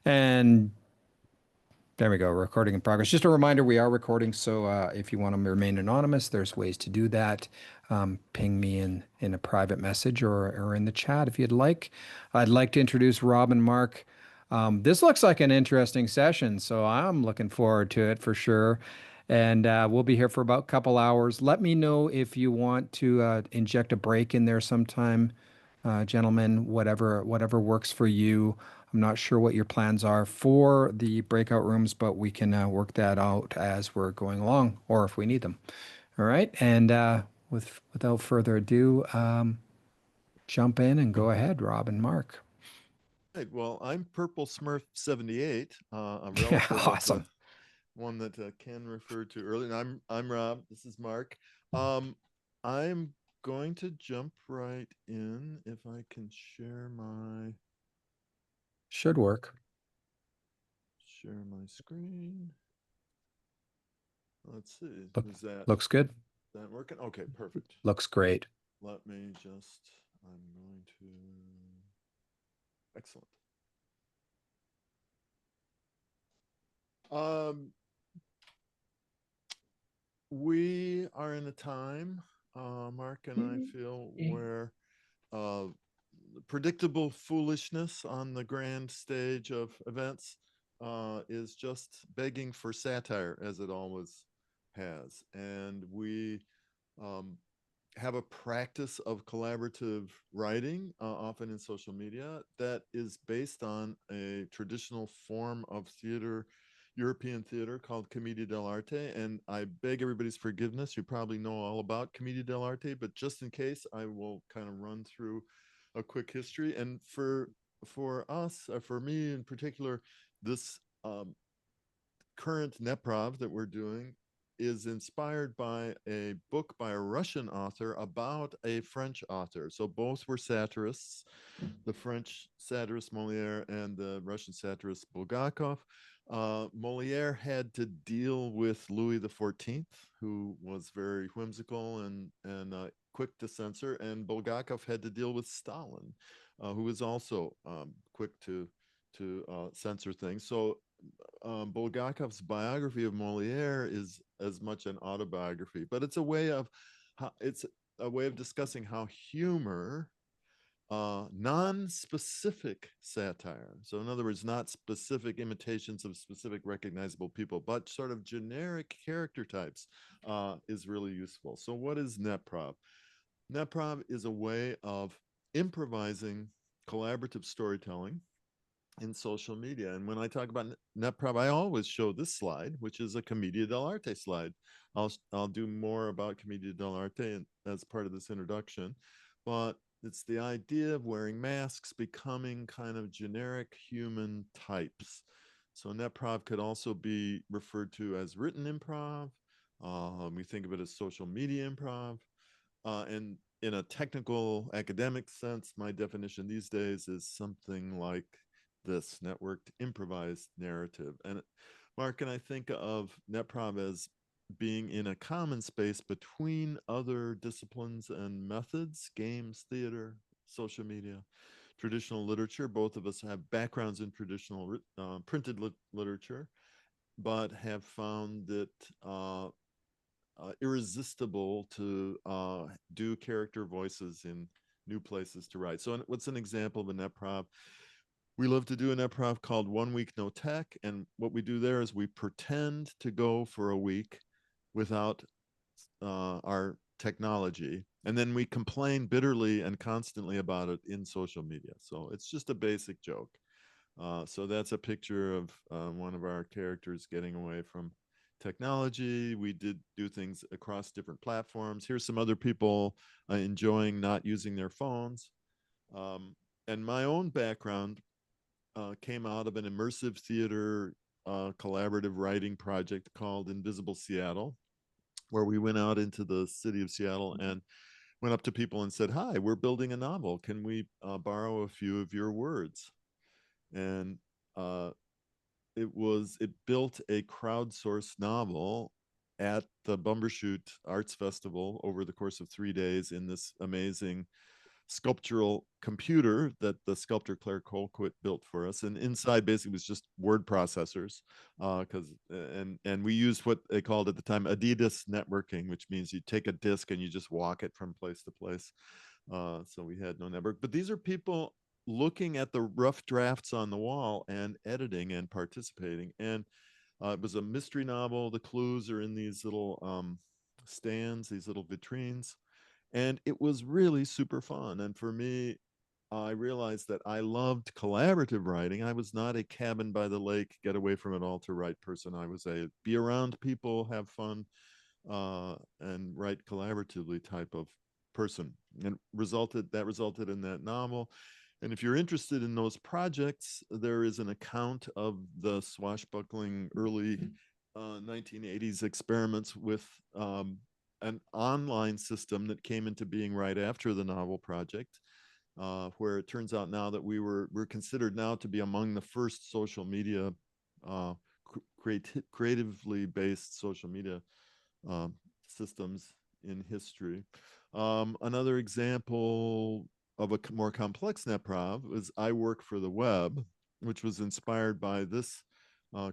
And there we go, recording in progress. Just a reminder, we are recording, so if you want to remain anonymous, there's ways to do that. Ping me in a private message or in the chat if you'd like. I'd like to introduce Rob and Mark. This looks like an interesting session, so I'm looking forward to it for sure. And we'll be here for about a couple hours. Let me know if you want to inject a break in there sometime, gentlemen, whatever works for you. I'm not sure what your plans are for the breakout rooms, but we can work that out as we're going along, or if we need them. All right, and without further ado, jump in and go ahead, Rob and Mark. Right. Well, I'm Purple Smurf 78, a Yeah, relative of the awesome. one that Ken referred to earlier. And I'm Rob. This is Mark. Um, I'm going to jump right in if I can Should work. share my screen. Let's see. Look, Is that looks good. working? Okay, perfect. Looks great. Let me just. I'm going to. Excellent. Um, we are in a time, Mark and I feel, where uh, predictable foolishness on the grand stage of events is just begging for satire, as it always has. And we um, have a practice of collaborative writing, often in social media, that is based on a traditional form of theater, European theater called Commedia dell'arte. And I beg everybody's forgiveness. You probably know all about Commedia dell'arte, but just in case, I will kind of run through a quick history. And for us, for me in particular, this current netprov that we're doing is inspired by a book by a Russian author about a French author. So both were satirists, the French satirist Moliere and the Russian satirist Bulgakov. Moliere had to deal with Louis XIV, who was very whimsical and quick to censor, and Bulgakov had to deal with Stalin, who was also quick to censor things. So Bulgakov's biography of Moliere is as much an autobiography, but it's a way of discussing how humor, non-specific satire. So, in other words, not specific imitations of specific recognizable people, but sort of generic character types, is really useful. So, what is netprov? Netprov is a way of improvising collaborative storytelling in social media. And when I talk about NetProv, I always show this slide, which is a Commedia dell'arte slide. I'll do more about Commedia dell'arte as part of this introduction, but it's the idea of wearing masks, becoming kind of generic human types. So NetProv could also be referred to as written improv. We think of it as social media improv. And in a technical academic sense, my definition these days is something like this: networked improvised narrative. And Mark and I think of netprov as being in a common space between other disciplines and methods: games, theater, social media, traditional literature. Both of us have backgrounds in traditional printed literature, but have found it irresistible to do character voices in new places to write. So, what's an example of a netprov? We love to do an improv called 1 Week No Tech. And what we do there is we pretend to go for a week without our technology. And then we complain bitterly and constantly about it in social media. So it's just a basic joke. So that's a picture of one of our characters getting away from technology. We did do things across different platforms. Here's some other people enjoying not using their phones. And my own background came out of an immersive theater collaborative writing project called Invisible Seattle, where we went out into the city of Seattle and went up to people and said, "Hi, we're building a novel. Can we borrow a few of your words?" And uh, it built a crowdsourced novel at the Bumbershoot Arts Festival over the course of 3 days in this amazing sculptural computer that the sculptor Claire Colquitt built for us, and inside basically was just word processors, and we used what they called at the time Adidas networking, which means you take a disk and you just walk it from place to place. So we had no network, but these are people looking at the rough drafts on the wall and editing and participating. And it was a mystery novel. The clues are in these little stands, these little vitrines, and it was really super fun. And for me, I realized that I loved collaborative writing. I was not a cabin by the lake, get away from it all to write person. I was a be around people, have fun, and write collaboratively type of person. And that resulted in that novel. And if you're interested in those projects, there is an account of the swashbuckling early 1980s experiments with an online system that came into being right after the novel project, where it turns out now that we're considered now to be among the first social media, creatively based social media systems in history. Another example of a more complex netprov is I work for the web, which was inspired by this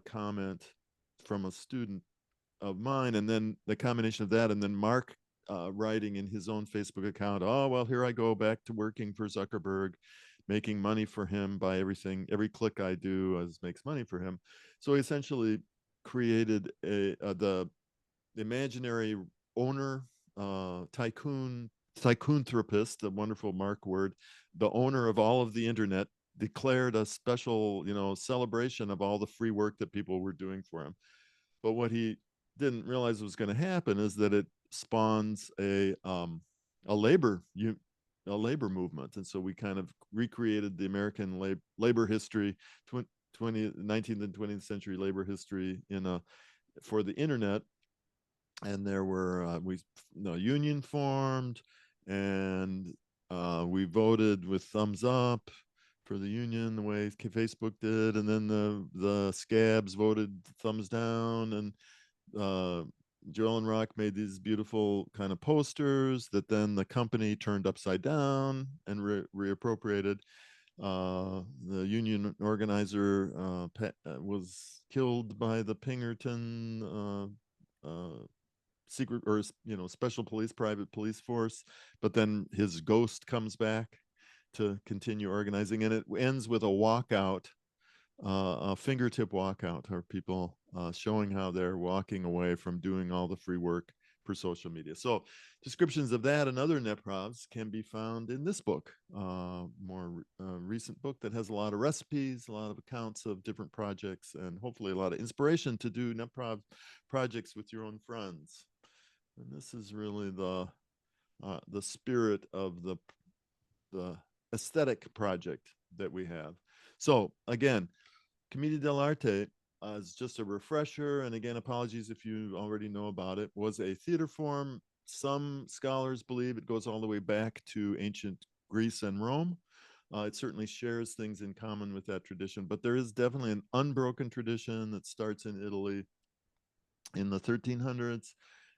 comment from a student of mine, and then the combination of that, and then Mark writing in his own Facebook account, oh, well, here I go back to working for Zuckerberg, making money for him by every click I do makes money for him. So he essentially created the imaginary owner, tycoon-therapist, the wonderful Mark word, the owner of all of the internet, declared a special, celebration of all the free work that people were doing for him. But what he didn't realize was going to happen is that it spawns a labor movement, and so we kind of recreated the American labor history, 19th and 20th century labor history for the internet. And there were union formed, and we voted with thumbs up for the union the way Facebook did, and then the scabs voted thumbs down, and Joel and Rock made these beautiful kind of posters that then the company turned upside down and reappropriated. The union organizer was killed by the Pinkerton secret or special police, private police force, but then his ghost comes back to continue organizing, and it ends with a walkout, a fingertip walkout, or people showing how they're walking away from doing all the free work for social media. So descriptions of that and other netprovs can be found in this book, more recent book that has a lot of recipes, a lot of accounts of different projects, and hopefully a lot of inspiration to do netprov projects with your own friends. And this is really the spirit of the aesthetic project that we have. So again, Commedia dell'arte, as just a refresher, and again, apologies if you already know about it, was a theater form. Some scholars believe it goes all the way back to ancient Greece and Rome. It certainly shares things in common with that tradition, but there is definitely an unbroken tradition that starts in Italy in the 1300s,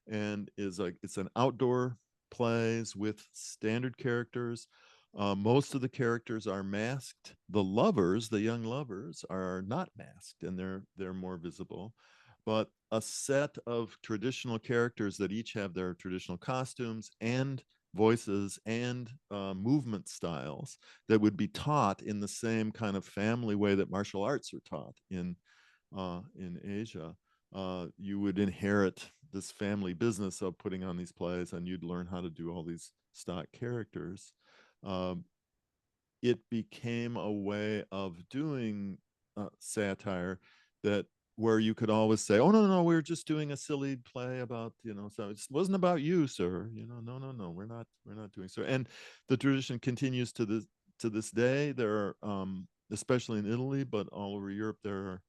and it's an outdoor plays with standard characters. Most of the characters are masked. The young lovers, are not masked, and they're more visible. But a set of traditional characters that each have their traditional costumes and voices and movement styles that would be taught in the same kind of family way that martial arts are taught in Asia. You would inherit this family business of putting on these plays, and you'd learn how to do all these stock characters. It became a way of doing satire where you could always say, oh, no, we're just doing a silly play about, so it wasn't about you, sir. No, we're not doing so. And the tradition continues to this day. There are, especially in Italy, but all over Europe, there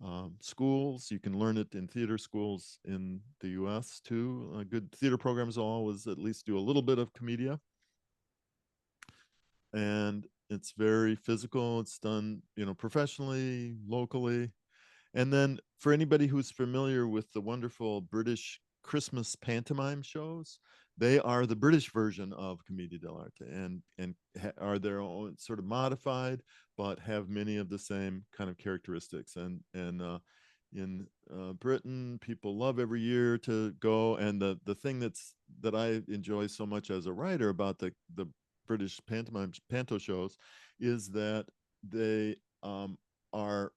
are schools. You can learn it in theater schools in the US too. Good theater programs will always at least do a little bit of Commedia. And it's very physical. It's done, professionally, locally. And then for anybody who's familiar with the wonderful British Christmas pantomime shows, they are the British version of Commedia dell'arte, and are their own sort of modified, but have many of the same kind of characteristics. And in Britain, people love every year to go. And the thing that I enjoy so much as a writer about the British panto shows is that they are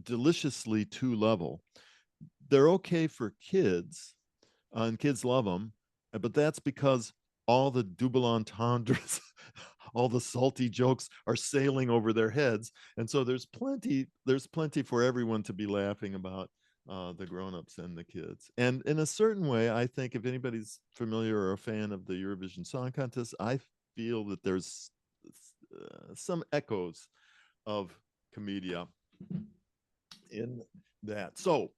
deliciously two-level. They're okay for kids, and kids love them, but that's because all the double entendres, all the salty jokes are sailing over their heads, and so there's plenty for everyone to be laughing about, the grown-ups and the kids. And in a certain way, I think if anybody's familiar or a fan of the Eurovision Song Contest, I feel that there's some echoes of Commedia in that. So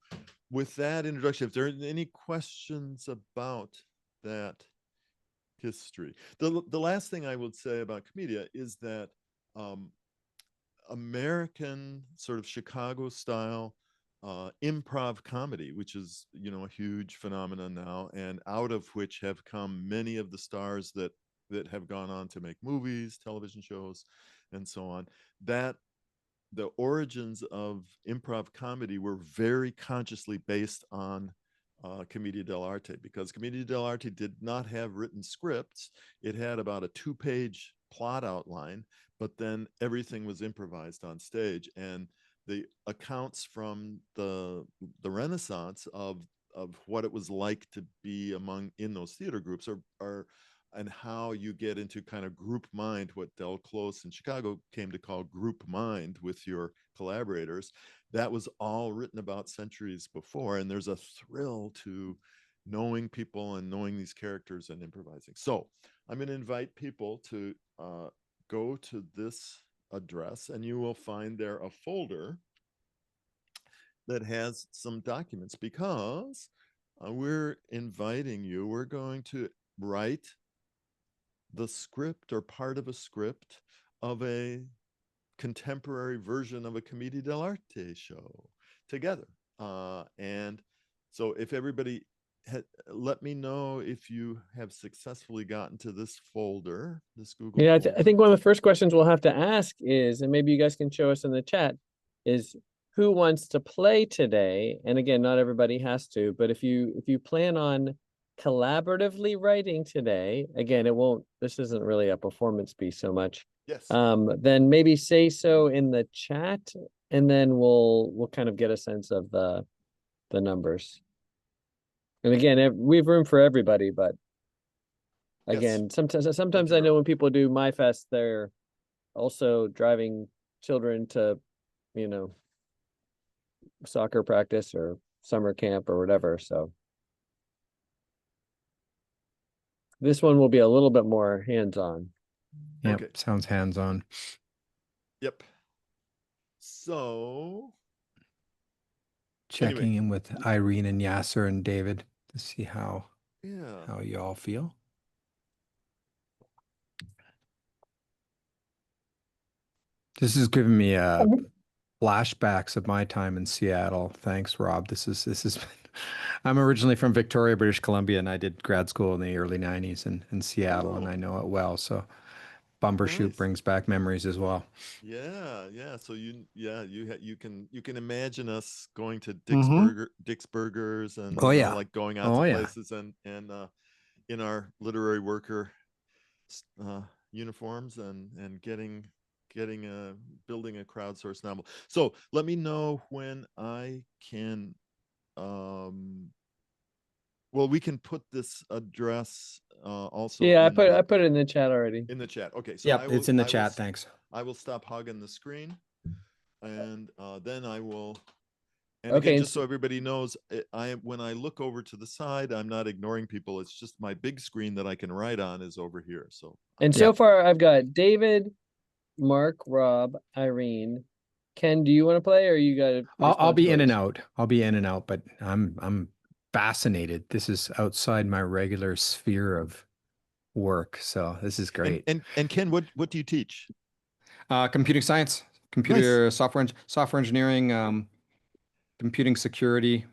with that introduction, if there are any questions about that history, the last thing I would say about Commedia is that American sort of Chicago style improv comedy, which is, you know, a huge phenomenon now, and out of which have come many of the stars that have gone on to make movies, television shows, and so on, that the origins of improv comedy were very consciously based on Commedia dell'arte, because Commedia dell'arte did not have written scripts. It had about a 2-page plot outline, but then everything was improvised on stage. And the accounts from the Renaissance of what it was like to be in those theater groups are and how you get into kind of group mind, what Del Close in Chicago came to call group mind with your collaborators. That was all written about centuries before. And there's a thrill to knowing people and knowing these characters and improvising. So I'm going to invite people to go to this address, and you will find there a folder that has some documents, because we're inviting you. We're going to write the script or part of a script of a contemporary version of a Commedia dell'arte show together. And so if everybody let me know if you have successfully gotten to this folder, this Google folder. I think one of the first questions we'll have to ask is, and maybe you guys can show us in the chat, is who wants to play today? And again, not everybody has to, but if you plan on collaboratively writing today, again, this isn't really a performance piece so much. Yes. Then maybe say so in the chat, and then we'll kind of get a sense of the numbers. And again, we have room for everybody, but again, yes. Sometimes I know when people do MYFest, they're also driving children to, you know, soccer practice or summer camp or whatever. So this one will be a little bit more hands-on. Yep, okay. Sounds hands-on. Yep. So checking in with Irene and Yasser and David to see how you all feel. This is giving me flashbacks of my time in Seattle. Thanks, Rob. This is I'm originally from Victoria, British Columbia, and I did grad school in the early 90s in Seattle, and I know it well. So Bumbershoot brings back memories as well. Yeah. So you can imagine us going to Dick's Burgers and like going out to places and in our literary worker uniforms and building a crowdsourced novel. So let me know when I can. Well, we can put this address also. Yeah, I put it in the chat already. In the chat. Okay. So yeah, it's in the chat. Thanks. I will stop hogging the screen, and then I will. And okay, again, just so everybody knows, when I look over to the side, I'm not ignoring people. It's just my big screen that I can write on is over here. So. And so far, I've got David, Mark, Rob, Irene. Ken, do you want to play, or you got to? I'll be in and out. I'll be in and out, but I'm fascinated. This is outside my regular sphere of work, so this is great. And Ken, what do you teach? Computing science, software engineering, computing security,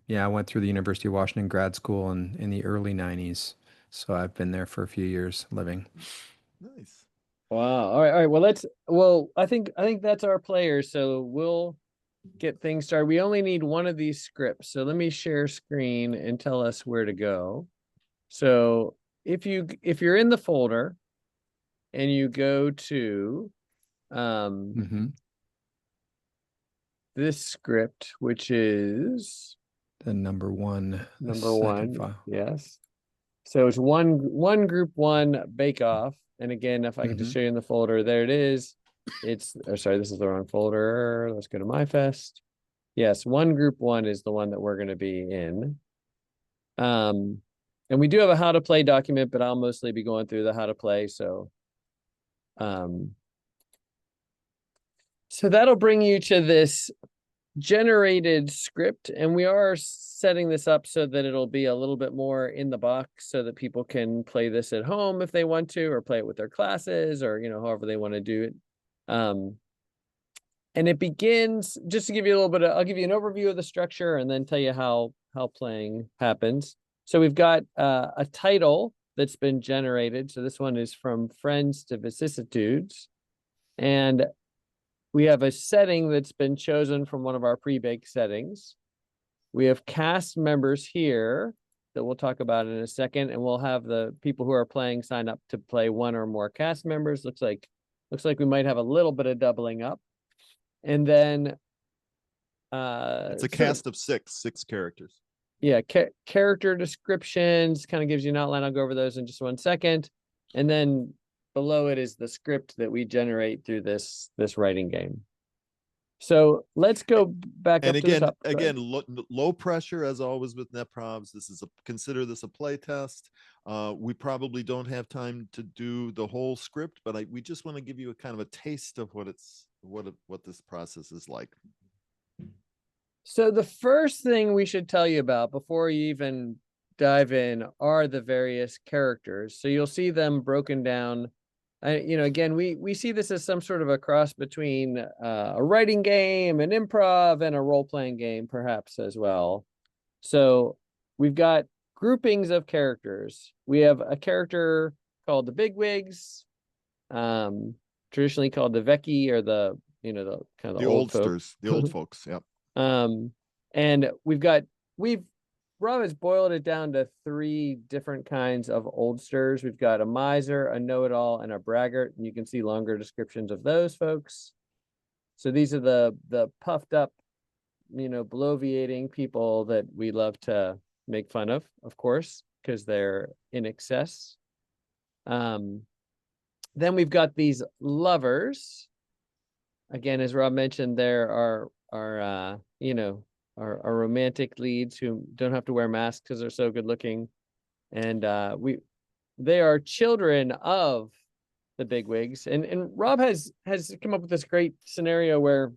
Yeah, I went through the University of Washington grad school in the early 90s. So I've been there for a few years living. Nice. Wow. All right. I think that's our players. So we'll get things started. We only need one of these scripts. So let me share screen and tell us where to go. So if you're in the folder and you go to this script, which is the number one file. Yes. So it's one group one bake off. And again, if I can just show you in the folder, there it is. Sorry, this is the wrong folder. Let's go to MYFest. Yes, one group one is the one that we're going to be in. And we do have a how to play document, but I'll mostly be going through the how to play. So that'll bring you to this generated script, and we are setting this up so that it'll be a little bit more in the box so that people can play this at home if they want to, or play it with their classes, or however they want to do it. And it begins, just to give you a little bit I'll give you an overview of the structure and then tell you how playing happens. So we've got a title that's been generated. So this one is From Friends to Vicissitudes, and we have a setting that's been chosen from one of our pre-baked settings. We have cast members here that we'll talk about in a second, and we'll have the people who are playing sign up to play one or more cast members. Looks like we might have a little bit of doubling up. And then it's a cast of six characters. Yeah, character descriptions kind of gives you an outline. I'll go over those in just 1 second. And then below it is the script that we generate through this writing game. So let's go back and up to the top. again, low pressure as always with netprovs. Consider this a play test. We probably don't have time to do the whole script, but we just want to give you a kind of a taste of what this process is like. So the first thing we should tell you about before you even dive in are the various characters. So you'll see them broken down. Again, we see this as some sort of a cross between a writing game, an improv, and a role-playing game, perhaps as well. So we've got groupings of characters. We have a character called the Bigwigs, traditionally called the Vecchi, or the kind of the oldsters, the old folks. Yep. And Rob has boiled it down to 3 different kinds of oldsters. We've got a miser, a know-it-all, and a braggart, and you can see longer descriptions of those folks. So these are the puffed up, bloviating people that we love to make fun of course, because they're in excess. Then we've got these lovers. Again, as Rob mentioned, there are our romantic leads who don't have to wear masks because they're so good looking. And they are children of the Bigwigs. And Rob has come up with this great scenario where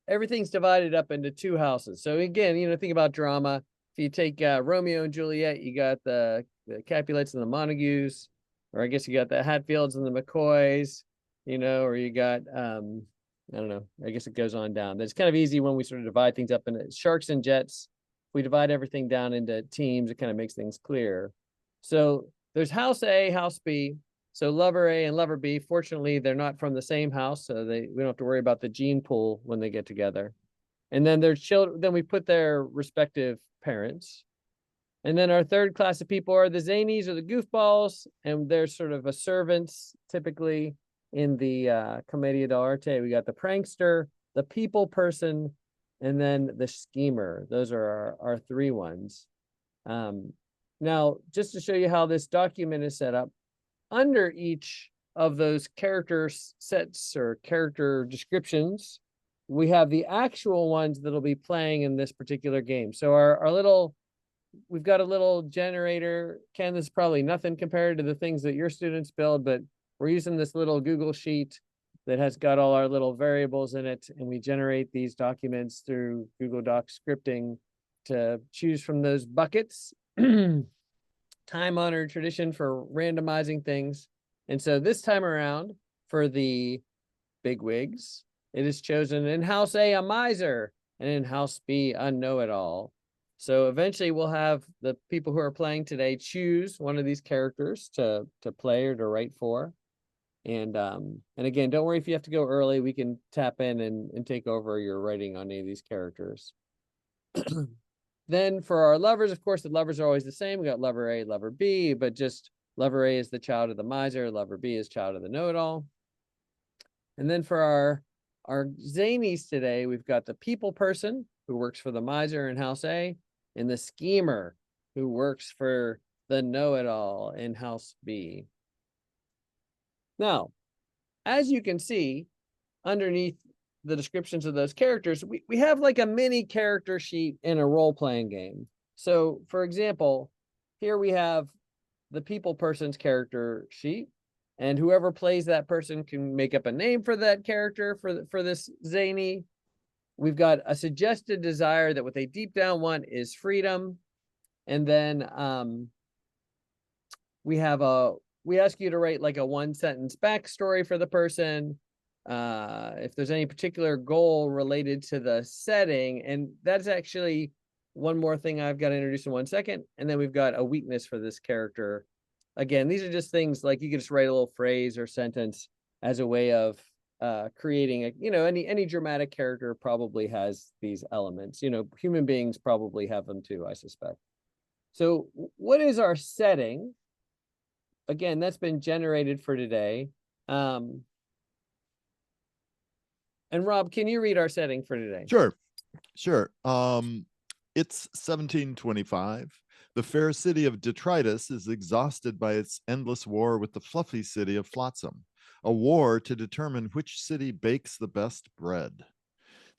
everything's divided up into 2 houses. So again, think about drama. If you take Romeo and Juliet, you got the Capulets and the Montagues, or I guess you got the Hatfields and the McCoys, or you got I don't know. I guess it goes on down. It's kind of easy when we sort of divide things up into sharks and jets. If we divide everything down into teams, it kind of makes things clear. So there's house A, house B. So lover A and lover B, fortunately, they're not from the same house, so we don't have to worry about the gene pool when they get together. And then their children, then we put their respective parents. And then our third class of people are the zanies, or the goofballs, and they're sort of a servants, typically. In the Commedia dell'arte, we got the prankster, the people person, and then the schemer. Those are our 3 ones. Now, just to show you how this document is set up, under each of those character sets or character descriptions, we have the actual ones that'll be playing in this particular game. So we've got a little generator. Ken, this is probably nothing compared to the things that your students build, but we're using this little Google sheet that has got all our little variables in it, and we generate these documents through Google Docs scripting to choose from those buckets. Time-honored tradition for randomizing things. And so this time around, for the Bigwigs, it is chosen in House A, a miser. and in house B, a know-it-all. So eventually we'll have the people who are playing today choose one of these characters to play or to write for. And again, don't worry if you have to go early, we can tap in and take over your writing on any of these characters. Then for our lovers, of course, the lovers are always the same. We got lover A, lover B, but just lover A is the child of the miser, lover B is child of the know-it-all. And then for our zanies today, we've got the people person who works for the miser in house A, and the schemer who works for the know-it-all in house B. Now, as you can see, underneath the descriptions of those characters, we have like a mini character sheet in a role-playing game. So for example, here we have the people person's character sheet, and whoever plays that person can make up a name for that character for this zany. We've got a suggested desire that what they deep down want is freedom. And then we ask you to write like a 1-sentence backstory for the person. If there's any particular goal related to the setting, and that's actually one more thing I've got to introduce in 1 second. And then we've got a weakness for this character. Again, these are just things like you could just write a little phrase or sentence as a way of creating a, any dramatic character probably has these elements. Human beings probably have them too, I suspect. So what is our setting? Again, that's been generated for today. And Rob, can you read our setting for today? Sure. It's 1725. The fair city of Detritus is exhausted by its endless war with the fluffy city of Flotsam, a war to determine which city bakes the best bread.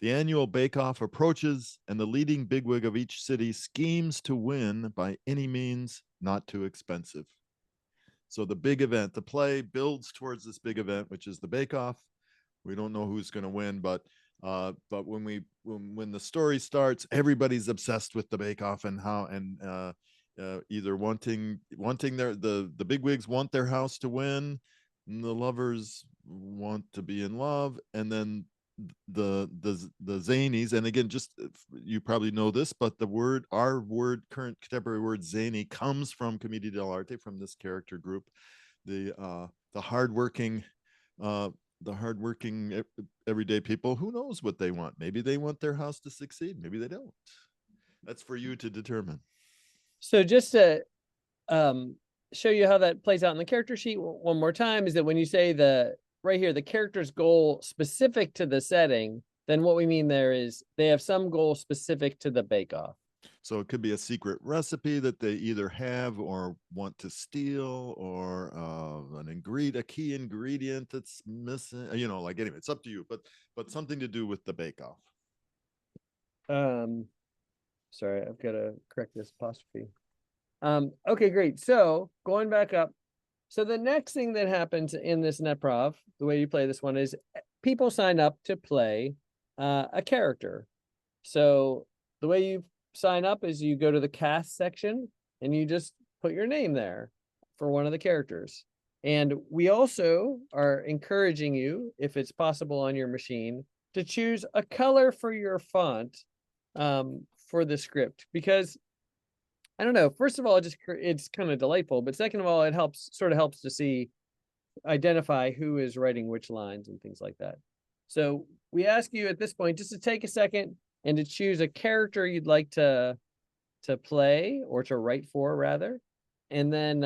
The annual bake-off approaches, and the leading bigwig of each city schemes to win by any means not too expensive. So the big event, the play builds towards this big event, which is the bake-off. We don't know who's going to win, but when the story starts, everybody's obsessed with the bake-off and how either wanting the bigwigs want their house to win, and the lovers want to be in love, and then the zanies, and again, just you probably know this, but our current contemporary word zany comes from Commedia dell'arte, from this character group, the hardworking everyday people. Who knows what they want? Maybe they want their house to succeed, maybe they don't. That's for you to determine. So just to show you how that plays out in the character sheet one more time, is that when you say right here, the character's goal specific to the setting, then what we mean there is they have some goal specific to the bake-off. So it could be a secret recipe that they either have or want to steal, or a key ingredient that's missing. Anyway, it's up to you, but something to do with the bake-off. Sorry, I've got to correct this apostrophe. Okay, great. So going back up. So the next thing that happens in this netprov, the way you play this one, is people sign up to play a character. So the way you sign up is you go to the cast section and you just put your name there for one of the characters. And we also are encouraging you, if it's possible on your machine, to choose a color for your font for the script, because I don't know, first of all, it's kind of delightful, but second of all, it helps to identify who is writing which lines and things like that. So we ask you at this point just to take a second and to choose a character you'd like to play, or to write for rather, and then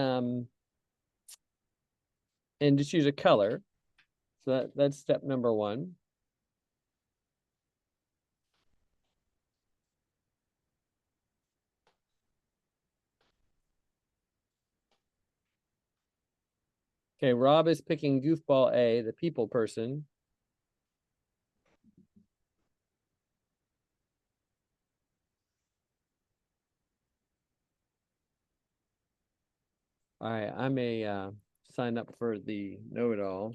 and to choose a color. So that's step number 1. Okay, Rob is picking Goofball A, the people person. All right, I may sign up for the know-it-all.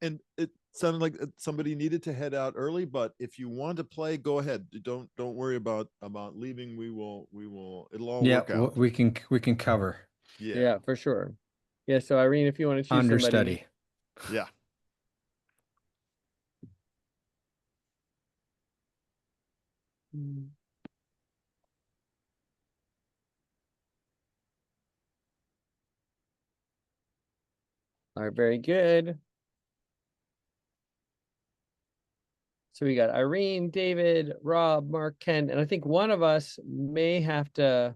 And sounded like somebody needed to head out early, but if you want to play, go ahead. Don't worry about leaving. It'll all Yeah, work out. we can cover. Yeah. Yeah, for sure. Yeah, so Irene, if you want to choose somebody. Understudy. Yeah. All right, very good. So we got Irene, David, Rob, Mark, Ken, and I think one of us may have to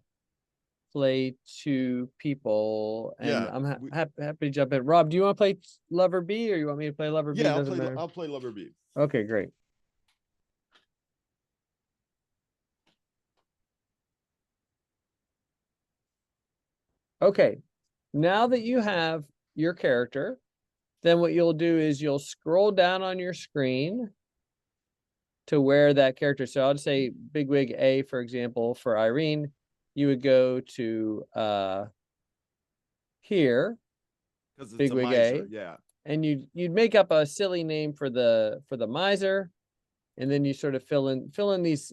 play two people. And Yeah, I'm happy to jump in. Rob, do you want to play Lover B, or you want me to play Lover B? Yeah, Doesn't matter. I'll play Lover B. Okay, great. Okay, now that you have your character, then what you'll do is you'll scroll down on your screen to where that character. So I'll just say Bigwig A, for example, for Irene, you would go to here, Because it's Bigwig a miser, A, yeah. and you'd make up a silly name for the miser, and then you sort of fill in these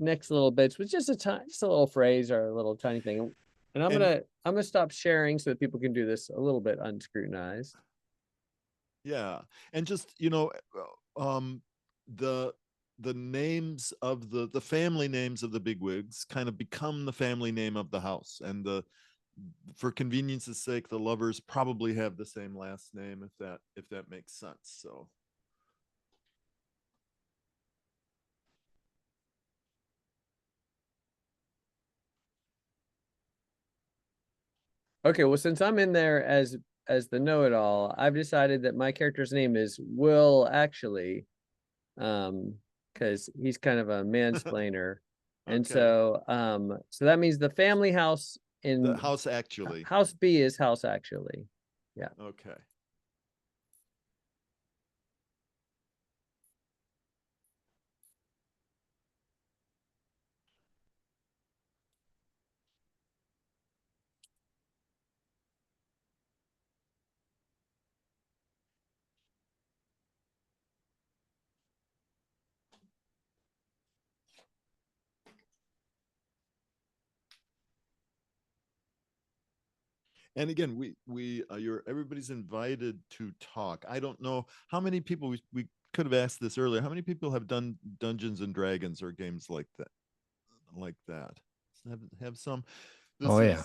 next little bits with just a little phrase or a little tiny thing. And I'm gonna stop sharing so that people can do this a little bit unscrutinized. Yeah, and just the names of the family names of the bigwigs kind of become the family name of the house, and for convenience's sake, the lovers probably have the same last name, if that makes sense. So Okay, well, since I'm in there as the know-it-all, I've decided that my character's name is Will Actually, because he's kind of a mansplainer. And Okay. so that means the family house in the house actually. House B is House Actually. Yeah. Okay. And again, everybody's invited to talk. I don't know how many people we could have asked this earlier. How many people have done Dungeons and Dragons or games like that? Have some. Oh, yeah.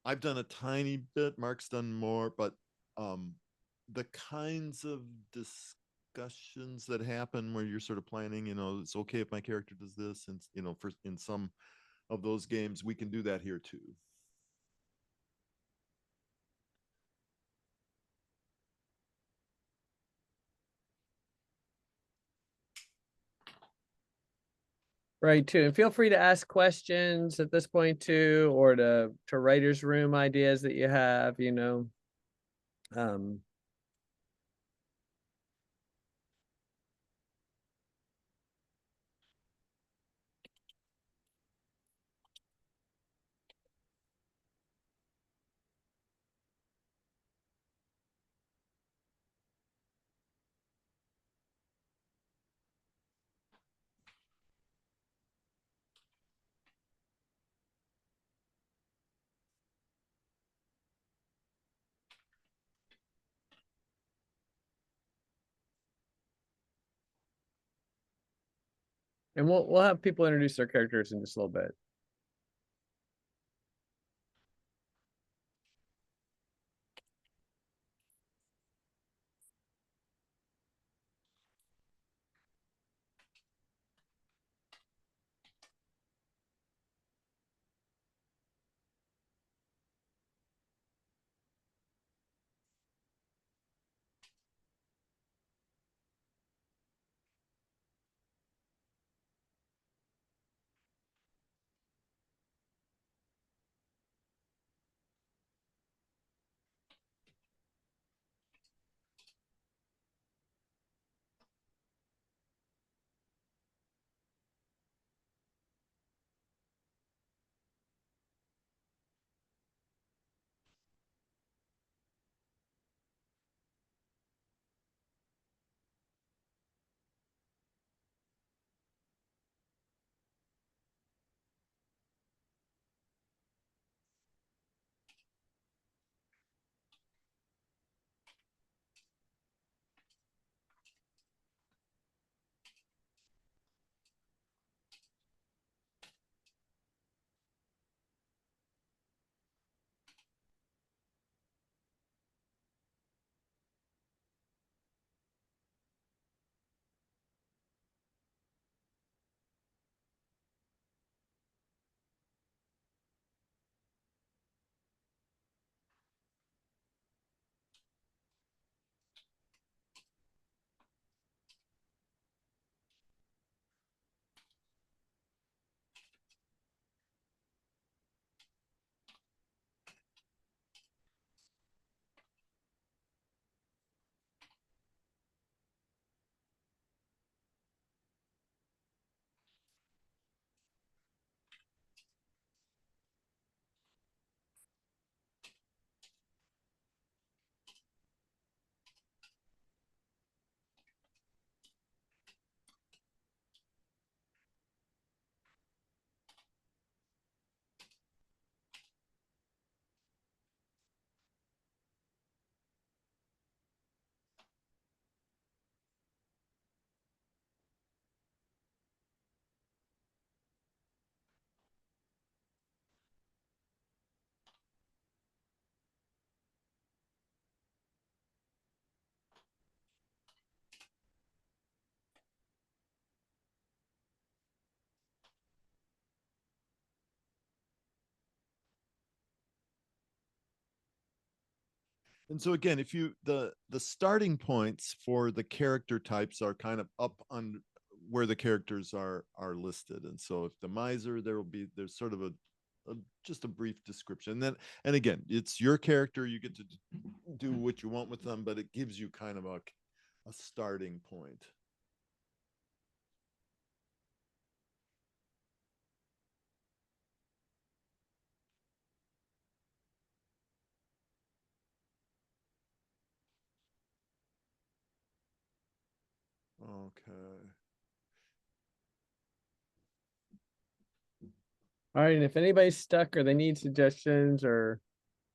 I've done a tiny bit. Mark's done more, but the kinds of discussions that happen where you're sort of planning, it's okay if my character does this, and in some of those games, we can do that here too. Right, too. And feel free to ask questions at this point too, or to writer's room ideas that you have, and we'll have people introduce their characters in just a little bit. And so again, if you the starting points for the character types are kind of up on where the characters are listed. And so if the miser, there's sort of a just a brief description. And again, it's your character. You get to do what you want with them, but it gives you kind of a starting point. Okay. All right, and if anybody's stuck or they need suggestions or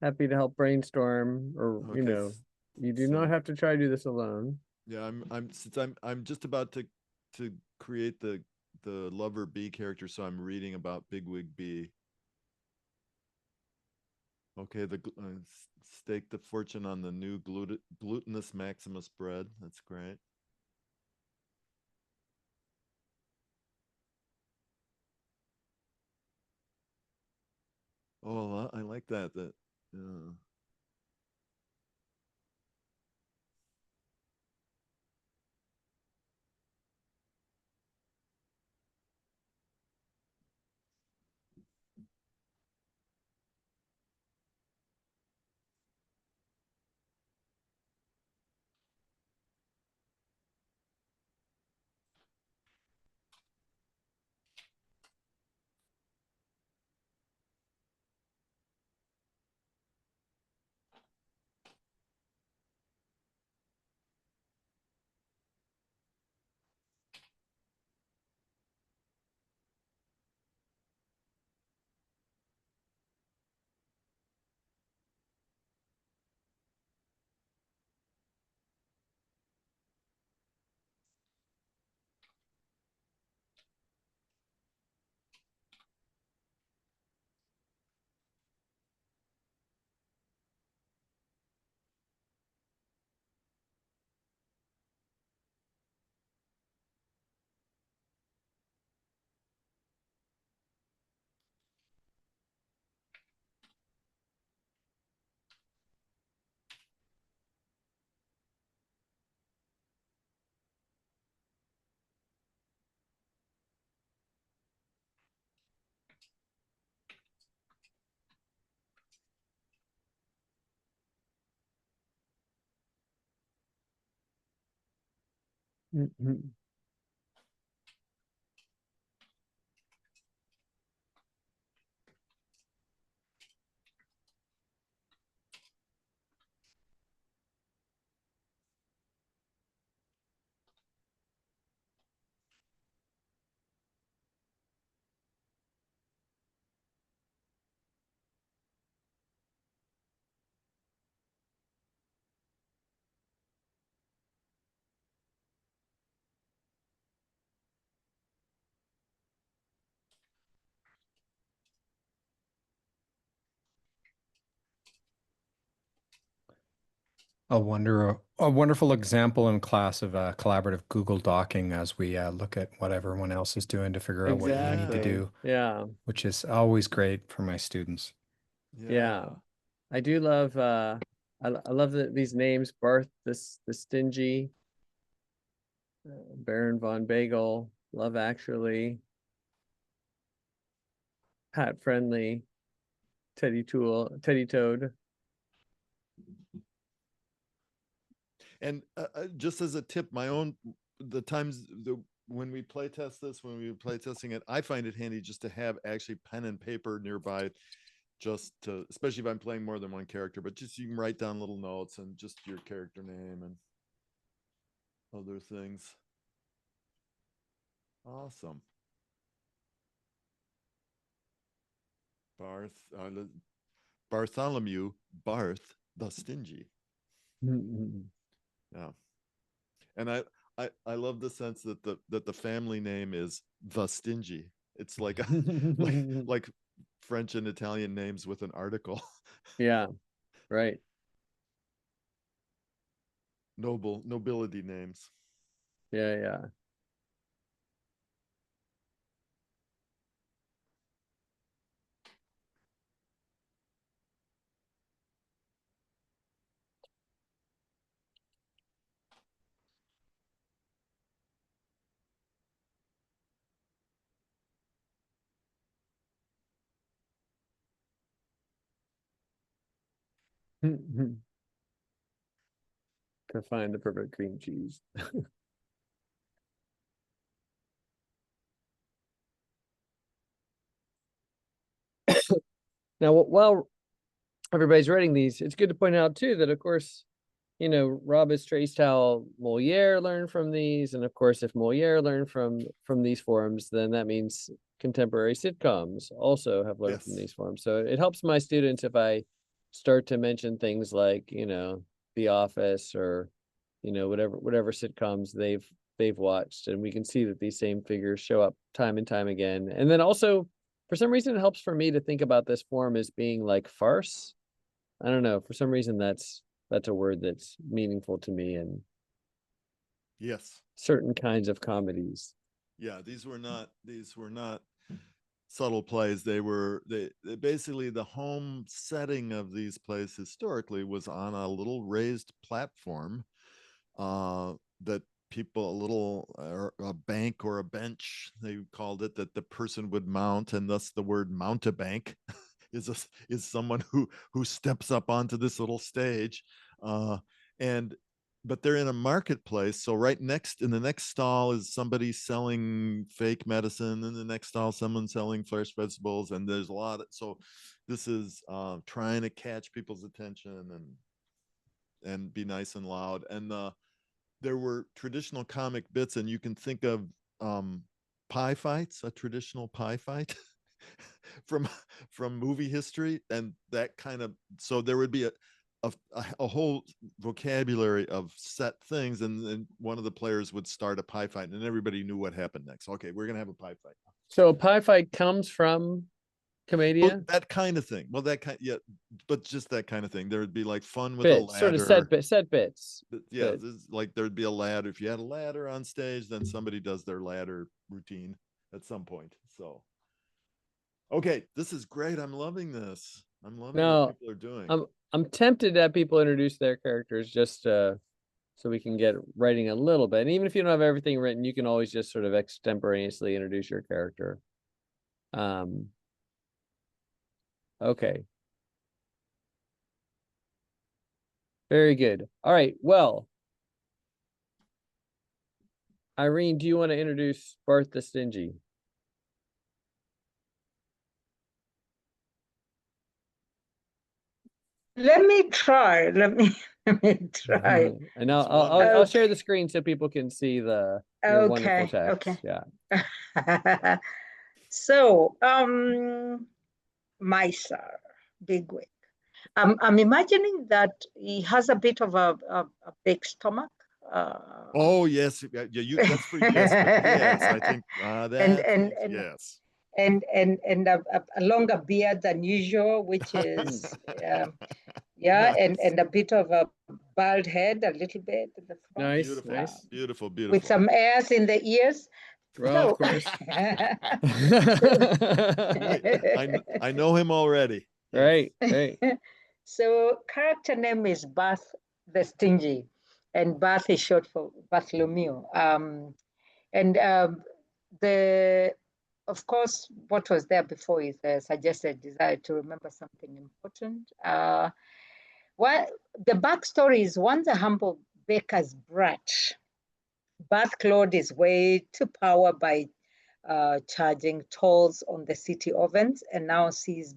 happy to help brainstorm, or you Okay. know, you do not So have to try to do this alone. yeah, I'm just about to create the lover B character, so I'm reading about Bigwig B. Okay, stake the fortune on the new glutinous Maximus bread. That's great. Oh, I like that. Yeah. Mhm. A wonderful example in class of collaborative Google Docking as we look at what everyone else is doing to figure out what you need to Exactly. do, Yeah. which is always great for my students. Yeah. Yeah. I do love I love these names, Barth the Stingy, Baron von Bagel, Love Actually, Pat Friendly, Teddy Toad. And just as a tip, the times when we play test this, when we play testing it, I find it handy just to have actually pen and paper nearby, just to, especially if I'm playing more than one character, but just you can write down little notes and just your character name and other things. Awesome. Barth, Bartholomew, Barth the Stingy. Yeah. And I love the sense that the family name is the Stingy. It's like like French and Italian names with an article. Yeah, right. Nobility names. Yeah, yeah. To find the perfect cream cheese. Now, while everybody's writing these, it's good to point out too that, of course, you know, Rob has traced how Moliere learned from these, and of course, if Moliere learned from these forums, then that means contemporary sitcoms also have learned from Yes. these forums. So it helps my students if I start to mention things like, you know, The Office or, you know, whatever sitcoms they've watched, and we can see that these same figures show up time and time again. And then also, for some reason, it helps for me to think about this form as being like farce. I don't know. For some reason, that's a word that's meaningful to me in Yes. certain kinds of comedies. Yeah, these were not subtle plays. They basically, the home setting of these plays historically was on a little raised platform that people, a bank or a bench, they called it, that the person would mount, and thus the word mountebank is someone who steps up onto this little stage, and but they're in a marketplace. So right next, in the next stall is somebody selling fake medicine, and the next stall someone selling fresh vegetables, and there's a lot of, so this is trying to catch people's attention and be nice and loud. And there were traditional comic bits, and you can think of pie fights, a traditional pie fight from movie history, and that kind of, so there would be a whole vocabulary of set things, and then one of the players would start a pie fight, and everybody knew what happened next. Okay, we're gonna have a pie fight. So a pie fight comes from Commedia? Well, that kind of thing. Well, yeah, but just that kind of thing. There would be like fun with Bits, a sort ladder. of set bits. Yeah, But- this, like there'd be a ladder. If you had a ladder on stage, then somebody does their ladder routine at some point. So, okay, this is great. I'm loving this. I'm loving No, what people are doing. I'm tempted to have people introduce their characters just so we can get writing a little bit. And even if you don't have everything written, you can always just sort of extemporaneously introduce your character. Okay. Very good. All right. Well, Irene, do you want to introduce Bart the Stingy? Let me try. Let me try. And It's I'll share the screen so people can see your wonderful text. Okay. Yeah. So, Misa, Bigwig. I'm imagining that he has a bit of a big stomach. Oh yes, yeah, that's for yes, yes. I think that yes. And a longer beard than usual, which is yeah, Nice. and a bit of a bald head, a little bit at the front. Nice, Beautiful, nice. beautiful, beautiful. With some airs in the ears. Well, of course. I know him already. Right, right. So character name is Bath the Stingy, and Bath is short for Bartholomew. Of course, what was there before is a suggested desire to remember something important. The backstory is once a humble baker's brat. Bath clawed his way to power by charging tolls on the city ovens, and now sees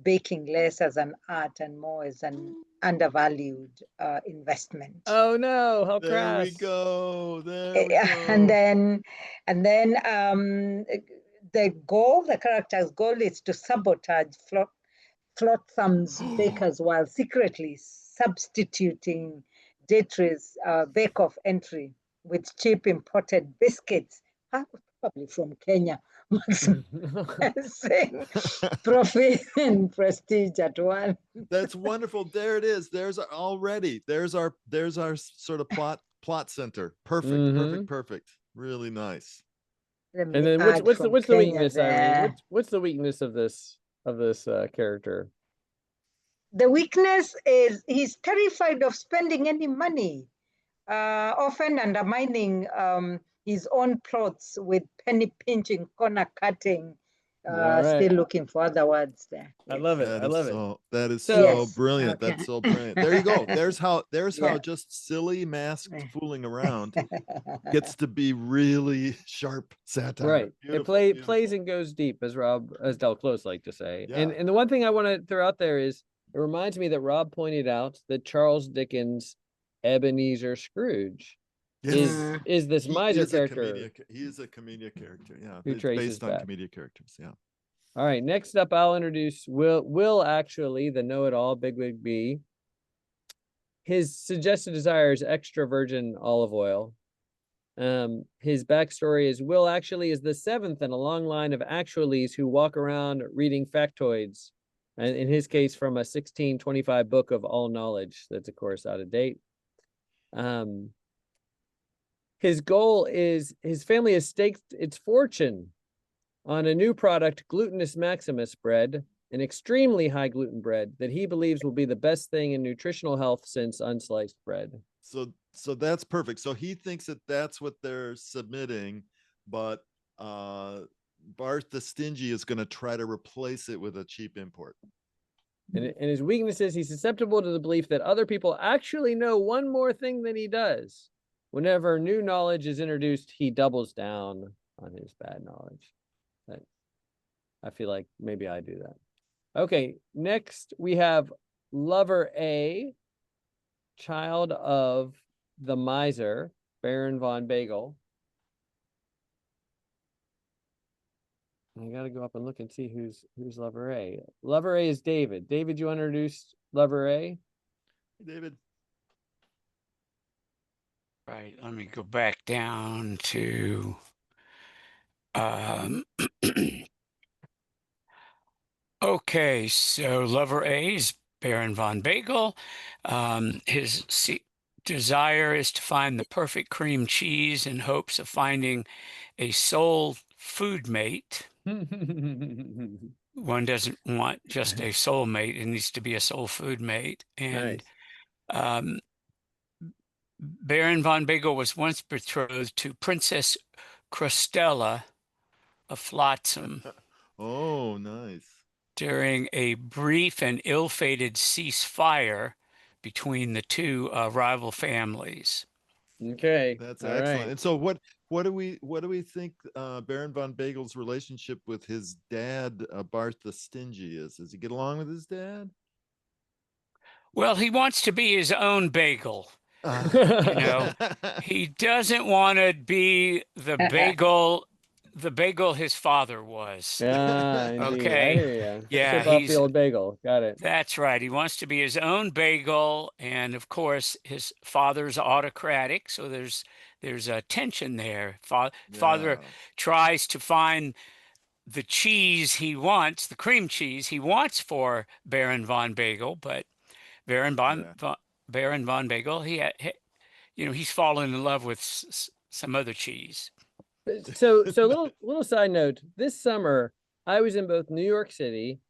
baking less as an art and more as an undervalued investment. Oh no, how There we crass. go. There we go. And then the character's goal is to sabotage Flotsam's bakers while secretly substituting Dietrich's bake-off entry with cheap imported biscuits, probably from Kenya, maximizing profit and prestige at one. That's wonderful. There it is. There's our sort of plot center. Perfect, Mhm. perfect. Really nice. And then what's the weakness, Irene? What's the weakness of this character? The weakness is he's terrified of spending any money, often undermining his own plots with penny pinching, corner cutting All right. Still looking for other words there. I love it. That I is love it. so, that is So- so Yes, brilliant. okay. That's so brilliant. There you go. There's how Yeah. just silly masked fooling around gets to be really sharp satire. Right. It Beautiful, plays beautiful. and goes deep, as Del Close like to say. Yeah. And the one thing I want to throw out there is it reminds me that Rob pointed out that Charles Dickens' Ebenezer Scrooge Yes. is this He miser is a character. He is a Commedia character. Yeah. Who It's traces based on back. Commedia characters. Yeah. All right, next up, I'll introduce Will actually, the know-it-all, Bigwig B. His suggested desire is extra virgin olive oil. His backstory is Will actually is the seventh in a long line of actualies who walk around reading factoids, and in his case, from a 1625 book of all knowledge that's of course out of date. His goal is his family has staked its fortune on a new product, glutinous maximus bread, an extremely high gluten bread that he believes will be the best thing in nutritional health since unsliced bread. So that's perfect. So he thinks that that's what they're submitting, but Bart the Stingy is going to try to replace it with a cheap import. And his weakness is he's susceptible to the belief that other people actually know one more thing than he does. Whenever new knowledge is introduced, he doubles down on his bad knowledge. I feel like maybe I do that. Okay, next we have Lover A, child of the miser, Baron von Bagel. I gotta go up and look and see who's Lover A. Lover A is David. David, you want to introduce Lover A? David. Right, let me go back down to okay, so Lover A is Baron von Bagel. His desire is to find the perfect cream cheese in hopes of finding a soul food mate. One doesn't want just a soul mate, it needs to be a soul food mate. And Nice. Baron von Bagel was once betrothed to Princess Crostella of Flotsam Oh, nice. during a brief and ill-fated ceasefire between the two rival families. Okay. That's all excellent. right. And so what do we think Baron von Bagel's relationship with his dad, Bart the Stingy is? Does he get along with his dad? Well, he wants to be his own bagel. You know, he doesn't want to be the bagel his father was. Yeah, indeed. Okay. I hear ya. Yeah, Chip off the old bagel. Got it. That's right. He wants to be his own bagel, and of course, his father's autocratic, so there's a tension there. Father tries to find the cheese he wants, the cream cheese he wants for Baron von Bagel, but Baron von Bagel, he's fallen in love with some other cheese. So little side note. This summer, I was in both New York City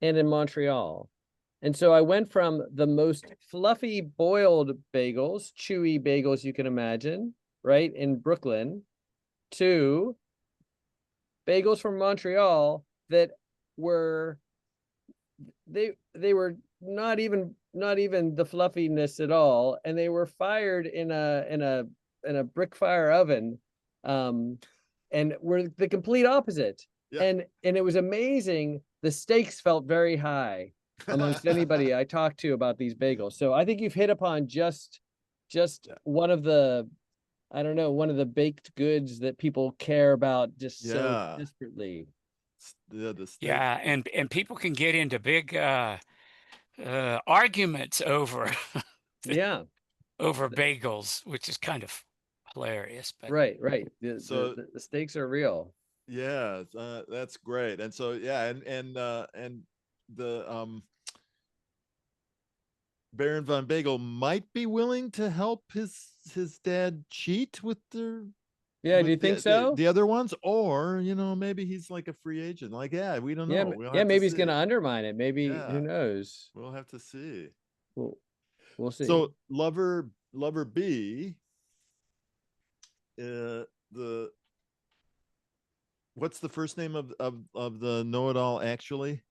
and in Montreal. And so I went from the most fluffy boiled bagels, chewy bagels you can imagine, right, in Brooklyn, to bagels from Montreal that were they were not even the fluffiness at all, and they were fired in a brick fire oven, and were the complete opposite. Yeah. And it was amazing. The stakes felt very high amongst anybody I talked to about these bagels. So I think you've hit upon just one of the, I don't know, one of the baked goods that people care about just so desperately. Yeah, and people can get into big arguments over over bagels, which is kind of hilarious. But right. The stakes are real. Yeah, that's great. And so and the Baron von Bagel might be willing to help his dad cheat with their do you think so? The other ones, or maybe he's like a free agent. Like, we don't know. Maybe he's gonna undermine it. Maybe who knows? We'll have to see. We'll see. So lover B, the what's the first name of the know-it-all actually?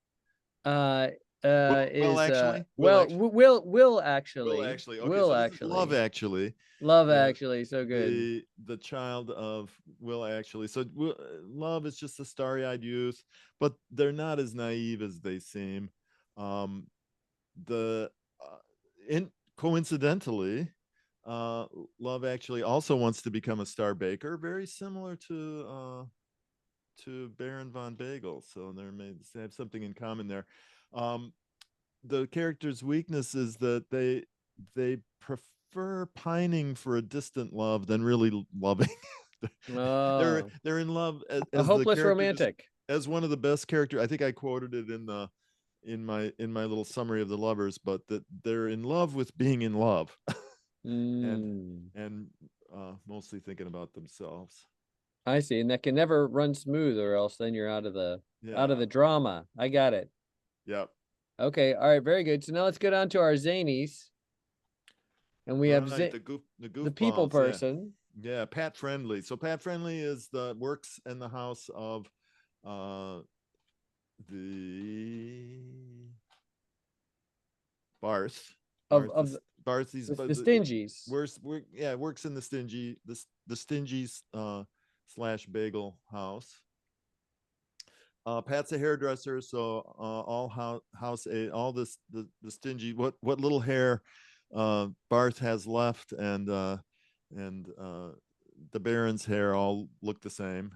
Is actually? Will Will actually. actually. Okay, Will so this is actually. Love Actually. Love the- actually, so good. The child of Will Actually. So Love is just a starry-eyed youth, but they're not as naive as they seem. The coincidentally, Love Actually also wants to become a star baker, very similar to Baron von Bagel. So they have something in common there. The character's weakness is that they prefer pining for a distant love than really loving. Oh, They're in love as a the hopeless character romantic. as one of the best characters. I think I quoted it in my little summary of the lovers, but that they're in love with being in love. Mm, and mostly thinking about themselves. I see, and that can never run smooth, or else then you're out of the Yeah. drama. I got it. Yep. Okay, all right, very good. So now let's go down to our zanies, and we have Right, the people goofballs, person. Yeah, Pat Friendly. So Pat Friendly is works in the house of the Barth. Barth, He's the Stingies. Works in the Stingies slash bagel house. Pat's a hairdresser, so all the stingy what little hair Barth has left and the Baron's hair all look the same.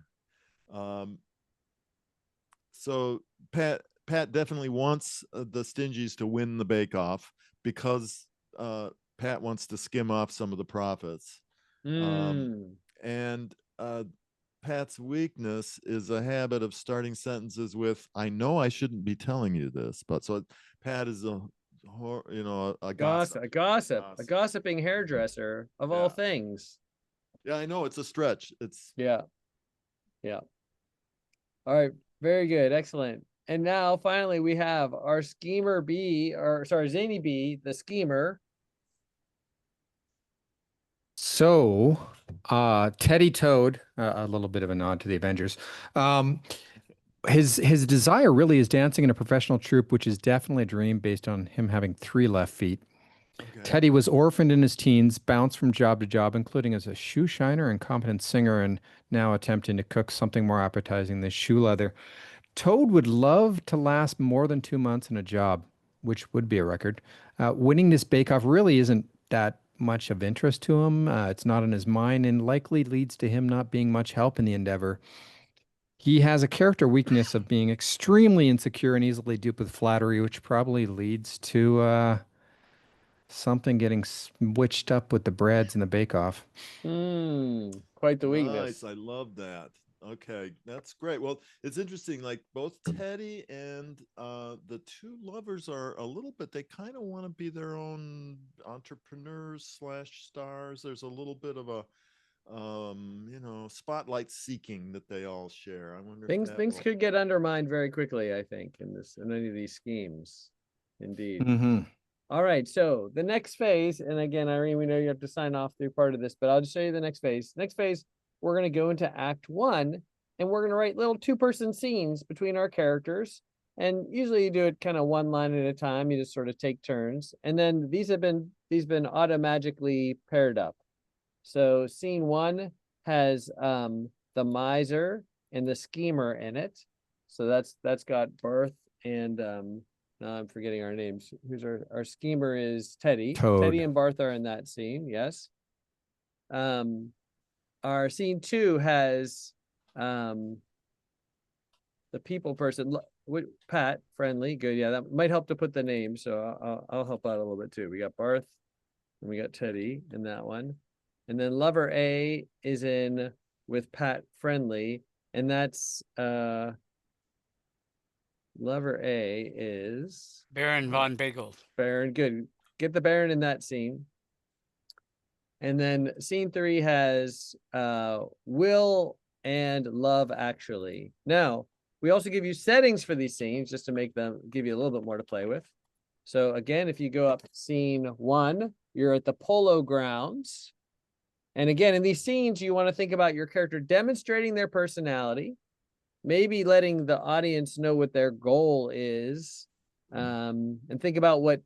So Pat definitely wants the Stingies to win the bake-off because Pat wants to skim off some of the profits. And Pat's weakness is a habit of starting sentences with "I know I shouldn't be telling you this," but so Pat is a gossiping hairdresser of all things. Yeah, I know, it's a stretch. It's yeah. All right, very good, excellent. And now finally we have our schemer B, or sorry, zany B, the schemer. So, Teddy Toad, a little bit of a nod to the Avengers. His desire really is dancing in a professional troupe, which is definitely a dream based on him having 3 left feet. okay. Teddy was orphaned in his teens, bounced from job to job, including as a shoe shiner and competent singer, and now attempting to cook something more appetizing than shoe leather. Toad would love to last more than 2 months in a job, which would be a record. Winning this bake-off really isn't that much of interest to him. It's not in his mind and likely leads to him not being much help in the endeavor. He has a character weakness of being extremely insecure and easily duped with flattery, which probably leads to something getting switched up with the breads in the bake-off. Quite the weakness. Nice, I love that. Okay, that's great. Well, it's interesting, like both Teddy and the 2 lovers are a little bit, they kind of want to be their own entrepreneurs slash stars. There's a little bit of a spotlight seeking that they all share. I wonder things could get undermined very quickly, I think, in any of these schemes. Indeed. All right, so the next phase, and again, Irene, we know you have to sign off through part of this, but I'll just show you the next phase. Next phase, we're going to go into Act 1, and we're going to write little 2-person scenes between our characters. And usually you do it kind of one line at a time. You just sort of take turns. And then these been auto-magically paired up. So scene 1 has the miser and the schemer in it. So that's got Barth and now I'm forgetting our names. Who's our schemer is Teddy. Toad. Teddy and Barth are in that scene, yes. Our scene 2 has the people person, Pat Friendly. Good, yeah, that might help to put the name, so I'll help out a little bit too. We got Barth and we got Teddy in that one. And then Lover A is in with Pat Friendly, and that's Lover A is Baron von Bagel. Baron. Good. Get the Baron in that scene. And then scene 3 has Will and Love Actually. Now, we also give you settings for these scenes just to give you a little bit more to play with. So again, if you go up scene 1, you're at the polo grounds. And again, in these scenes, you want to think about your character demonstrating their personality. maybe letting the audience know what their goal is, and think about what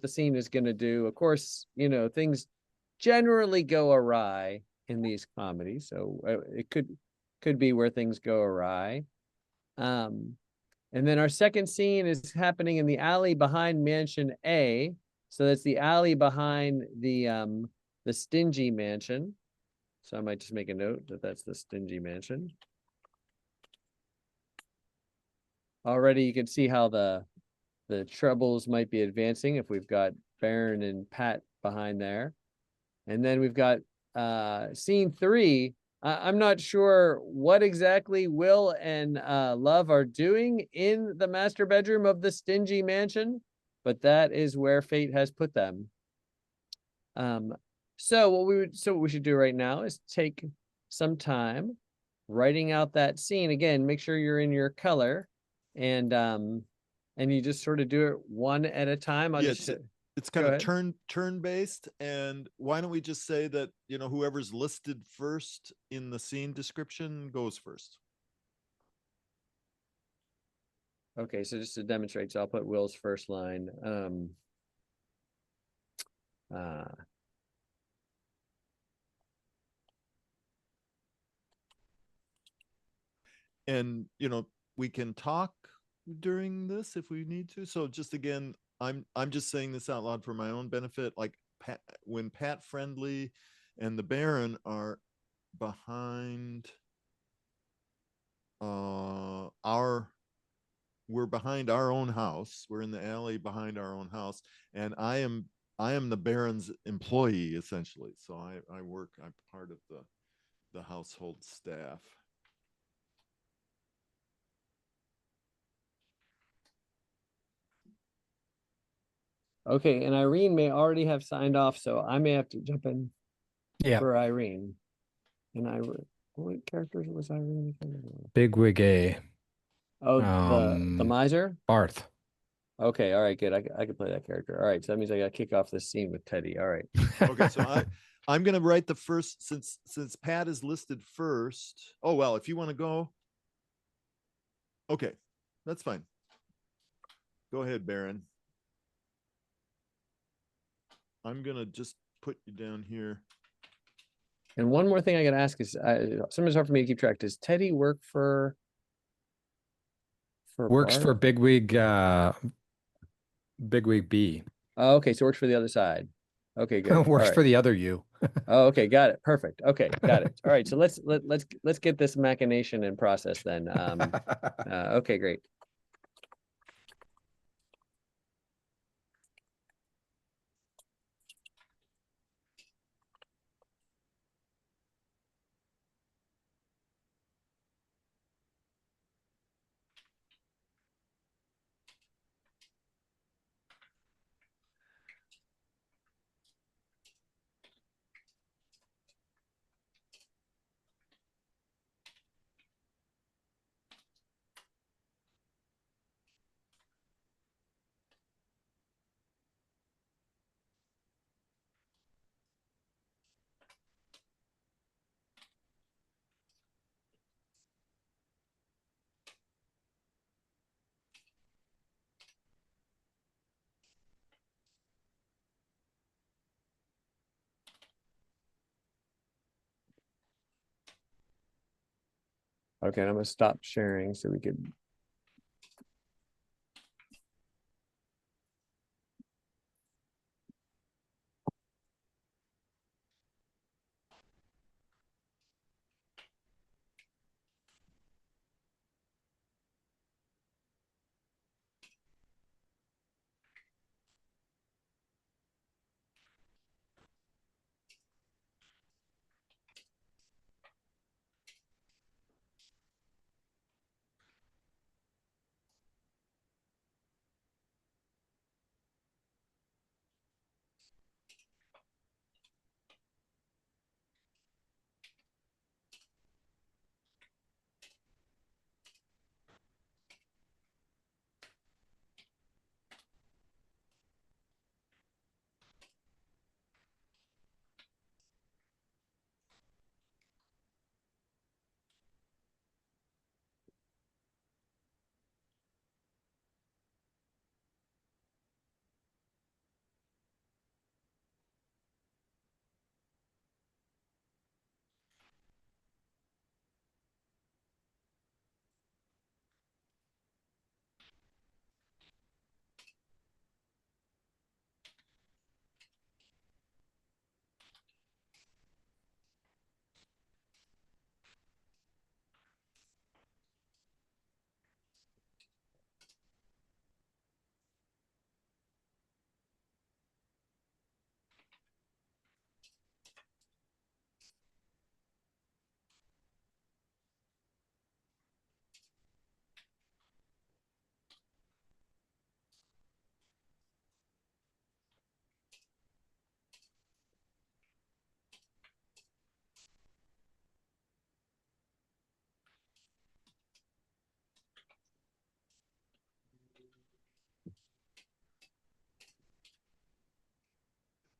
the scene is going to do. Of course, things generally go awry in these comedies, so it could be where things go awry. And then our second scene is happening in the alley behind Mansion A. So that's the alley behind the stingy mansion. So I might just make a note that that's the stingy mansion. Already you can see how the troubles might be advancing if we've got Baron and Pat behind there. And then we've got scene 3. I'm not sure what exactly Will and Love are doing in the master bedroom of the stingy mansion, but that is where fate has put them. So what we should do right now is take some time writing out that scene. Again, make sure you're in your color, and you just sort of do it one at a time. It's kind of turn based, and why don't we just say that whoever's listed first in the scene description goes first. Okay, so just to demonstrate, so I'll put Will's first line. And we can talk during this if we need to. So just again, I'm just saying this out loud for my own benefit. Like when Pat Friendly and the Baron are behind we're behind our own house. We're in the alley behind our own house, and I am the Baron's employee essentially. So I'm part of the household staff. Okay, and Irene may already have signed off, so I may have to jump in for Irene. And what character was Irene? Bigwig A. Oh, the miser? Barth. Okay, all right, good. I can play that character. All right, so that means I got to kick off this scene with Teddy. All right. Okay, so I'm gonna write the first, since Pat is listed first. Oh well, if you want to go, okay, that's fine. Go ahead, Baron. I'm gonna just put you down here. And one more thing I got to ask is, sometimes hard for me to keep track. Does Teddy work for Works Bart? for Bigwig B. Oh, okay, so works for the other side. Okay, good. Works for the other you. Oh, okay, got it. Perfect. Okay, got it. All right, so let's get this machination in process then. Okay, great. Okay, I'm gonna stop sharing so we could.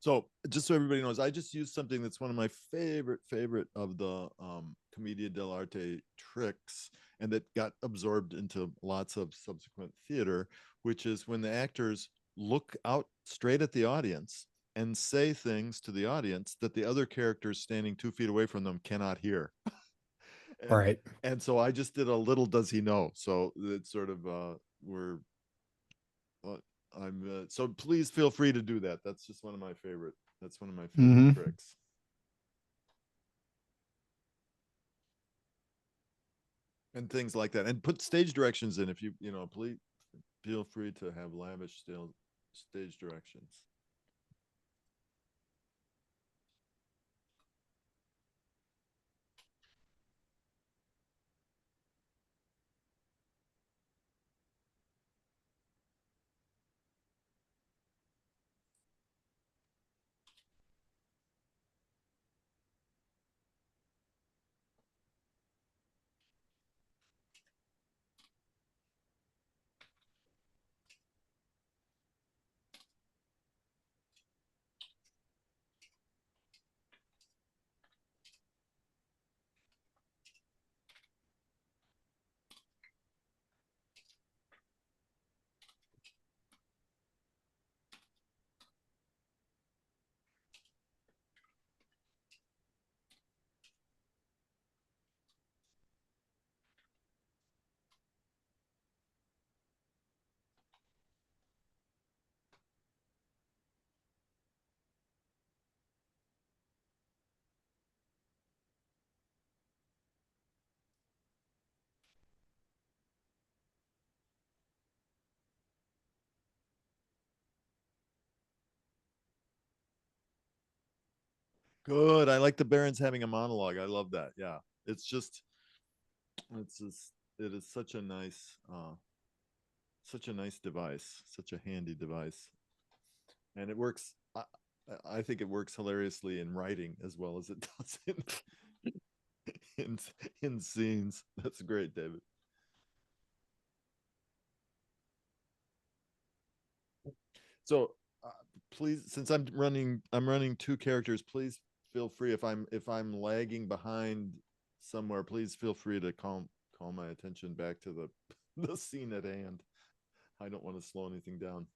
So just so everybody knows, I just used something that's one of my favorite of the Commedia dell'arte tricks, and that got absorbed into lots of subsequent theater, which is when the actors look out straight at the audience and say things to the audience that the other characters standing 2 feet away from them cannot hear. All right. And so I just did a little does he know. So it's sort of we're I'm so please feel free to do that. That's just one of my favorite. That's one of my favorite tricks. And things like that. And put stage directions in if you know, please feel free to have lavish stage directions. Good. I like the Barons having a monologue. I love that. Yeah. It's just it is such a nice device, such a handy device. And it works I think it works hilariously in writing as well as it does in in scenes. That's great, David. So please, since I'm running 2 characters, please feel free if I'm lagging behind somewhere, please feel free to call my attention back to the scene at hand. I don't want to slow anything down.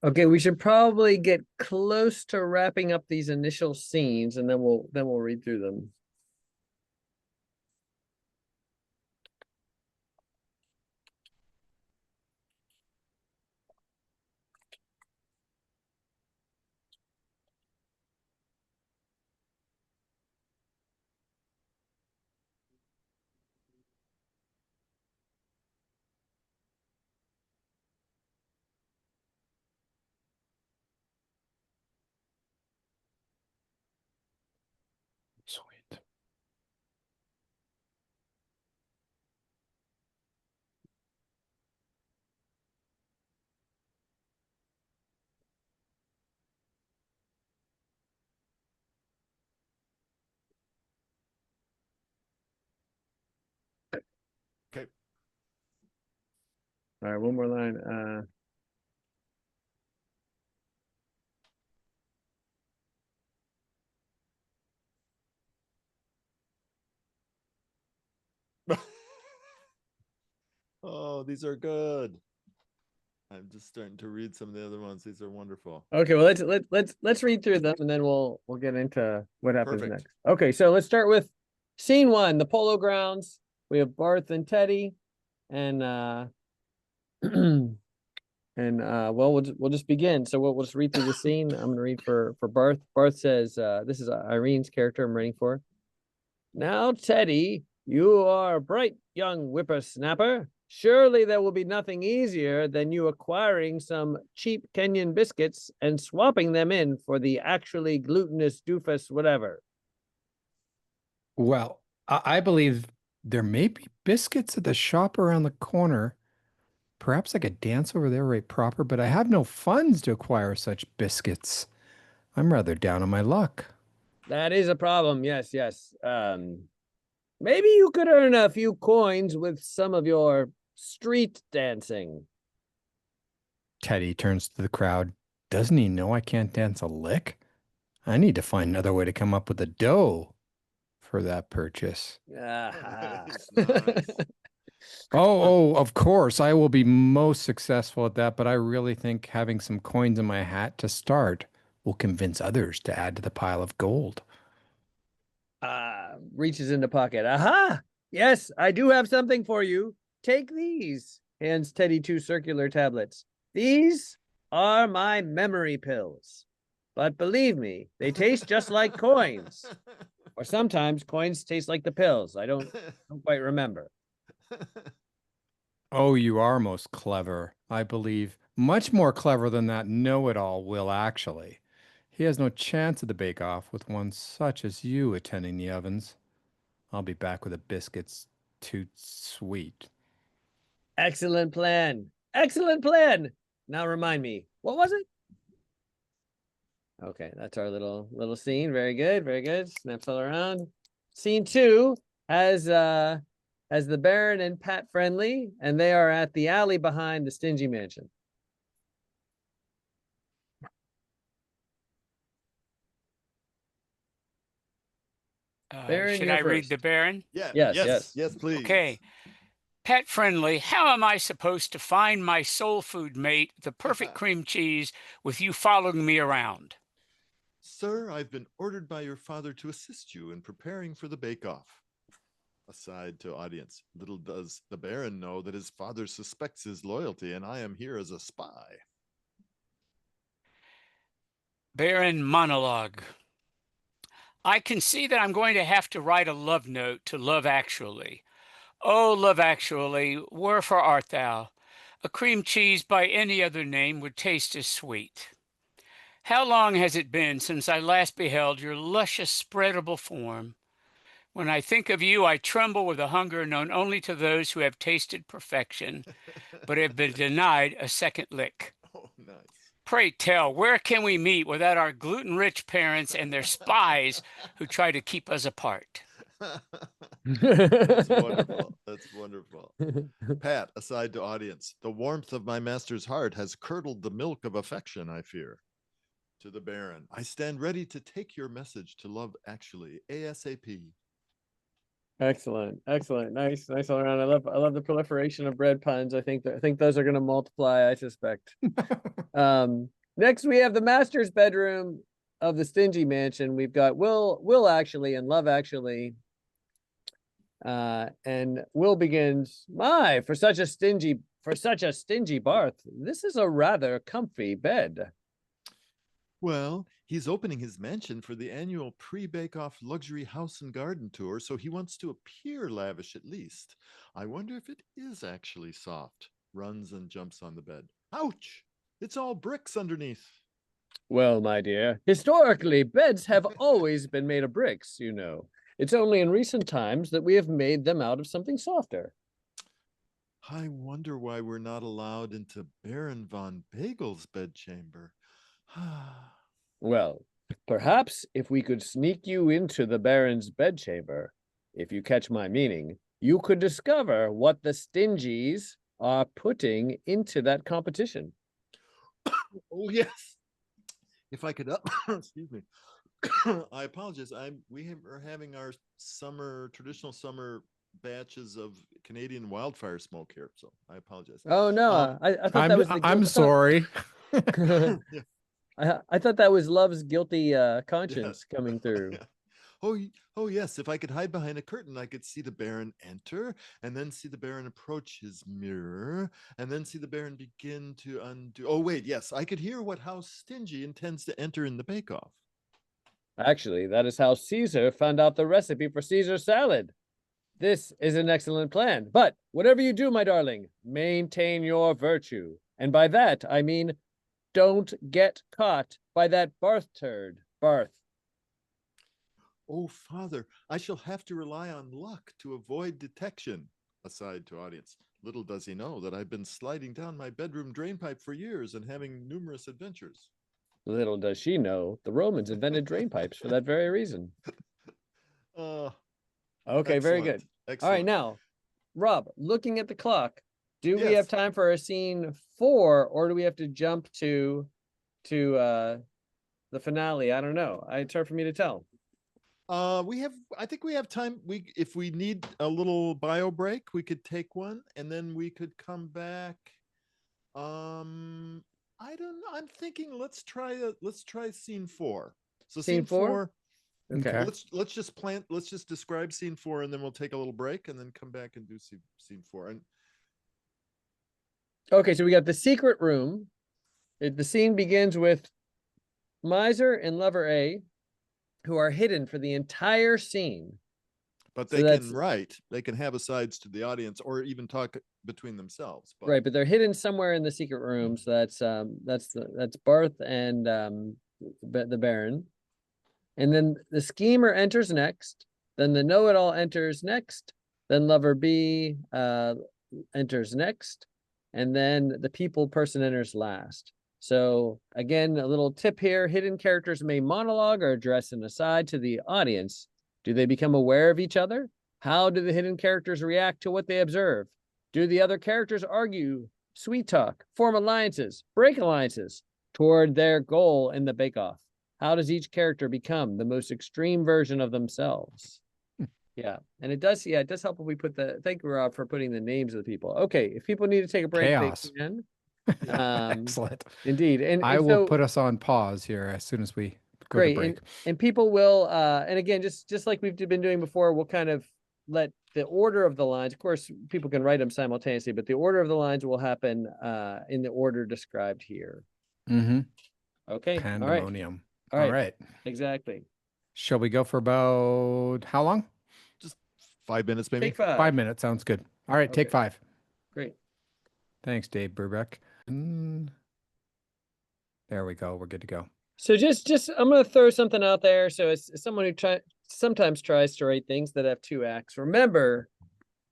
Okay, we should probably get close to wrapping up these initial scenes, and then we'll read through them. Sweet. Okay. All right, one more line. Oh, these are good. I'm just starting to read some of the other ones. These are wonderful. Okay, well let's read through them, and then we'll get into what happens Perfect. next. Okay, so let's start with scene one, the polo grounds. We have Barth and Teddy, and and well we'll just begin. So we'll just read through the scene. I'm gonna read for Barth. Barth says, this is Irene's character I'm reading for. Now, Teddy, you are a bright young whippersnapper. Surely there will be nothing easier than you acquiring some cheap Kenyan biscuits and swapping them in for the actually glutinous doofus whatever. Well, I believe there may be biscuits at the shop around the corner. Perhaps I could dance over there right proper, but I have no funds to acquire such biscuits. I'm rather down on my luck. That is a problem. Yes, yes. Maybe you could earn a few coins with some of your street dancing. Teddy turns to the crowd. Doesn't he know I can't dance a lick? I need to find another way to come up with the dough for that purchase. Ah. Nice. Oh, of course, I will be most successful at that, but I really think having some coins in my hat to start will convince others to add to the pile of gold. Reaches in the pocket. Aha! Yes, I do have something for you. Take these. Hands Teddy two circular tablets. These are my memory pills. But believe me, they taste just like coins. Or sometimes coins taste like the pills. I don't quite remember. Oh, you are most clever, I believe. Much more clever than that know-it-all Will actually. He has no chance at the bake-off with one such as you attending the ovens. I'll be back with the biscuits too sweet. Excellent plan. Excellent plan. Now remind me, what was it? Okay, that's our little scene. Very good, very good. Snaps all around. Scene two has the Baron and Pat Friendly, and they are at the alley behind the Stingy Mansion. Baron, Should you're I read first. the Baron? Yeah. Yes, Yes. yes. Yes, please. Okay. Pet Friendly, how am I supposed to find my soul food mate, the perfect cream cheese, with you following me around? Sir, I've been ordered by your father to assist you in preparing for the bake-off. Aside to audience, little does the Baron know that his father suspects his loyalty, and I am here as a spy. Baron monologue. I can see that I'm going to have to write a love note to Love Actually. Oh, Love Actually, wherefore art thou? A cream cheese by any other name would taste as sweet. How long has it been since I last beheld your luscious spreadable form? When I think of you, I tremble with a hunger known only to those who have tasted perfection, but have been denied a second lick. Oh, nice. Pray tell, where can we meet without our gluten-rich parents and their spies who try to keep us apart? That's wonderful. That's wonderful. Pat, aside to audience, the warmth of my master's heart has curdled the milk of affection, I fear. To the Baron, I stand ready to take your message to Love Actually, ASAP. Excellent, excellent, nice, nice all around. I love the proliferation of bread puns. I think those are going to multiply. I suspect. Next we have the master's bedroom of the stingy mansion. We've got Will actually and Love actually. And Will begins, my, for such a stingy Barth, this is a rather comfy bed. Well, he's opening his mansion for the annual pre-bake-off luxury house and garden tour, so he wants to appear lavish at least. I wonder if it is actually soft. Runs and jumps on the bed. Ouch! It's all bricks underneath. Well, my dear, historically, beds have always been made of bricks, you know. It's only in recent times that we have made them out of something softer. I wonder why we're not allowed into Baron von Bagel's bedchamber. Well, perhaps if we could sneak you into the Baron's bedchamber, if you catch my meaning, you could discover what the Stingies are putting into that competition. Oh, yes. If I could, excuse me. I apologize. We're having our traditional summer batches of Canadian wildfire smoke here, so I apologize. Oh no, I thought that was the I'm sorry. Yeah. I thought that was Love's guilty conscience coming through. Yeah. Oh yes. If I could hide behind a curtain, I could see the Baron enter, and then see the Baron approach his mirror, and then see the Baron begin to undo. Oh wait, yes, I could hear what House Stingy intends to enter in the bake-off. Actually, that is how Caesar found out the recipe for Caesar salad. This is an excellent plan, but whatever you do, my darling, maintain your virtue. And by that, I mean, don't get caught by that Barth turd, Barth. Oh, Father, I shall have to rely on luck to avoid detection. Aside to audience, little does he know that I've been sliding down my bedroom drainpipe for years and having numerous adventures. Little does she know, the Romans invented drain pipes for that very reason. Okay, very good. Excellent. All right, now, Rob, looking at the clock, do we Yes. have time for a scene 4, or do we have to jump to the finale? I don't know. It's hard for me to tell. I think we have time. If we need a little bio break, we could take one, and then we could come back. I don't know. I'm thinking let's try scene 4. So Scene 4? Okay. let's just describe scene 4, and then we'll take a little break and then come back and do scene 4. And Okay, so we got the secret room. The scene begins with Miser and Lover A, who are hidden for the entire scene. but So they that's- can write, they can have asides to the audience or even talk between themselves. But Right, but they're hidden somewhere in the secret room. So that's Barth and the Baron. And then the schemer enters next. Then the know-it-all enters next. Then Lover B enters next. And then the people person enters last. So again, a little tip here, hidden characters may monologue or address an aside to the audience. Do they become aware of each other? How do the hidden characters react to what they observe? Do the other characters argue, sweet talk, form alliances, break alliances toward their goal in the bake-off? How does each character become the most extreme version of themselves? Yeah, and it does help if we put thank you, Rob, for putting the names of the people. Okay, if people need to take a break, Chaos. they can. Excellent. Indeed. And I will so, put us on pause here as soon as we go great. to break. And people will, and again, just like we've been doing before, we'll kind of let the order of the lines, of course, people can write them simultaneously, but the order of the lines will happen in the order described here. Mm-hmm. Okay. Pandemonium. All right. All right. Exactly. Shall we go for about how long? just 5 minutes, maybe. Take 5. 5 minutes. Sounds good. All right. Take Okay. 5. Great. Thanks, Dave Brubeck. There we go. We're good to go. So just I'm going to throw something out there. So as someone who sometimes tries to write things that have 2 acts, remember,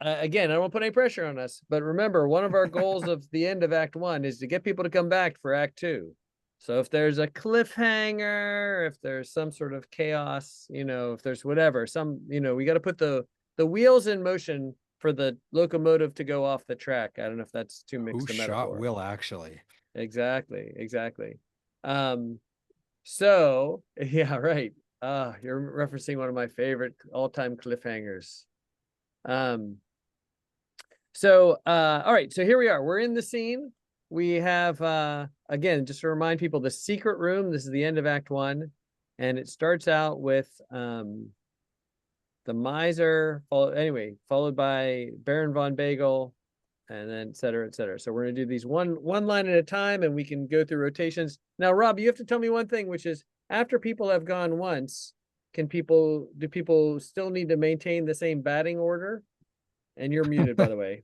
again, I don't want to put any pressure on us, but remember, one of our goals of the end of Act 1 is to get people to come back for Act 2. So if there's a cliffhanger, if there's some sort of chaos, if there's whatever, we got to put the wheels in motion for the locomotive to go off the track. I don't know if that's too mixed Who a shot metaphor. Will actually? Exactly. So yeah, right. You're referencing one of my favorite all-time cliffhangers. So all right, so here we are. We're in the scene. We have again, just to remind people, the secret room. This is the end of Act 1, and it starts out with the miser, followed by Baron von Bagel, and then et cetera, et cetera. So we're gonna do these one line at a time, and we can go through rotations. Now, Rob, you have to tell me one thing, which is after people have gone once, do people still need to maintain the same batting order? And you're muted, by the way.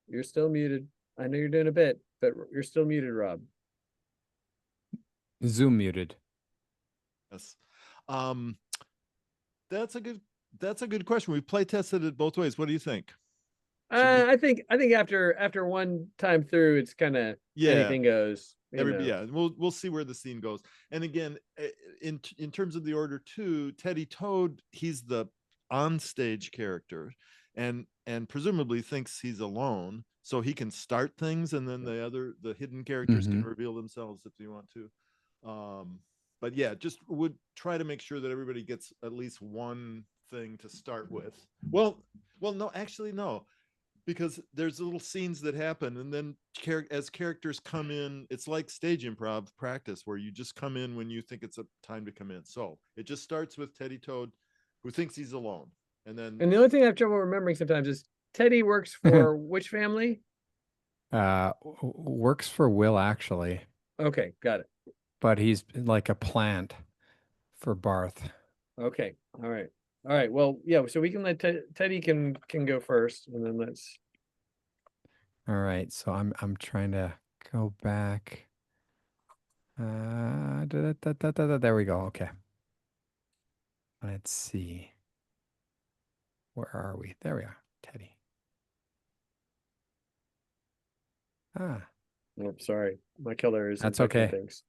You're still muted. I know you're doing a bit, but you're still muted, Rob. Zoom muted. Yes. That's a good question. We play tested it both ways. What do you think? I think after one time through, it's kind of anything goes. Yeah, we'll see where the scene goes. And again, in terms of the order too, Teddy Toad, he's the on-stage character, and presumably thinks he's alone, so he can start things, and then the hidden characters can reveal themselves if they want to. But yeah, just would try to make sure that everybody gets at least one thing to start with. Well, no, actually, no. Because there's little scenes that happen, and then as characters come in, it's like stage improv practice where you just come in when you think it's a time to come in. So it just starts with Teddy Toad, who thinks he's alone, and then. And the only thing I have trouble remembering sometimes is Teddy works for which family? Works for Will, actually. Okay, got it. But he's like a plant for Barth. Okay, all right. Well, yeah. So we can let Teddy can go first, and then let's. All right. So I'm trying to go back. There we go. Okay. Let's see. Where are we? There we are. Teddy. Ah. Oh, sorry. My killer is. That's okay. Things.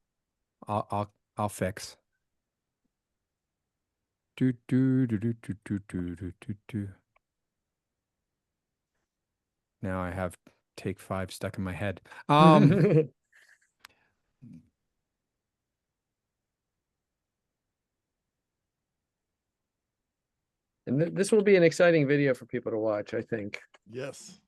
I'll fix. Now I have take 5 stuck in my head. And this will be an exciting video for people to watch, I think. Yes.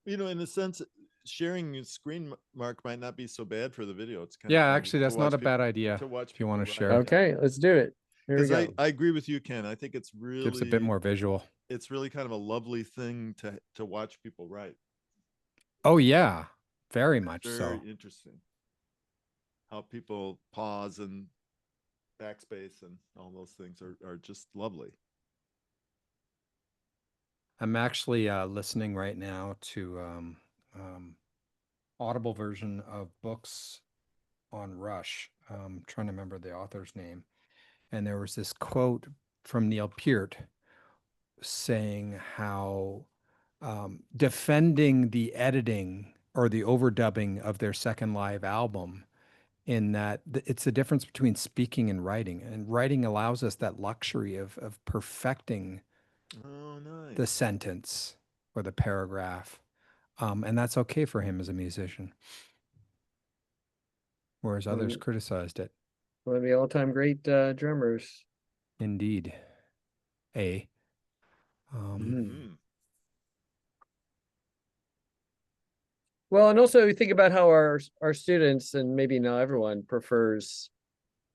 In a sense, sharing your screen, Mark, might not be so bad for the video. It's kind of actually, that's not a bad idea to watch if you want to people share. Okay, let's do it. Here we go. I agree with you, Ken. I think it's really gives a bit more visual. It's really kind of a lovely thing to watch people write. Oh yeah, very much so. Very interesting. How people pause and backspace and all those things are just lovely. I'm actually listening right now to Audible version of books on Rush. I'm trying to remember the author's name. And there was this quote from Neil Peart saying how defending the editing or the overdubbing of their second live album, in that it's the difference between speaking and writing. And writing allows us that luxury of perfecting the sentence or the paragraph. And that's okay for him as a musician. Whereas others criticized it. One of the all-time great drummers. Indeed. Well, and also think about how our students, and maybe not everyone, prefer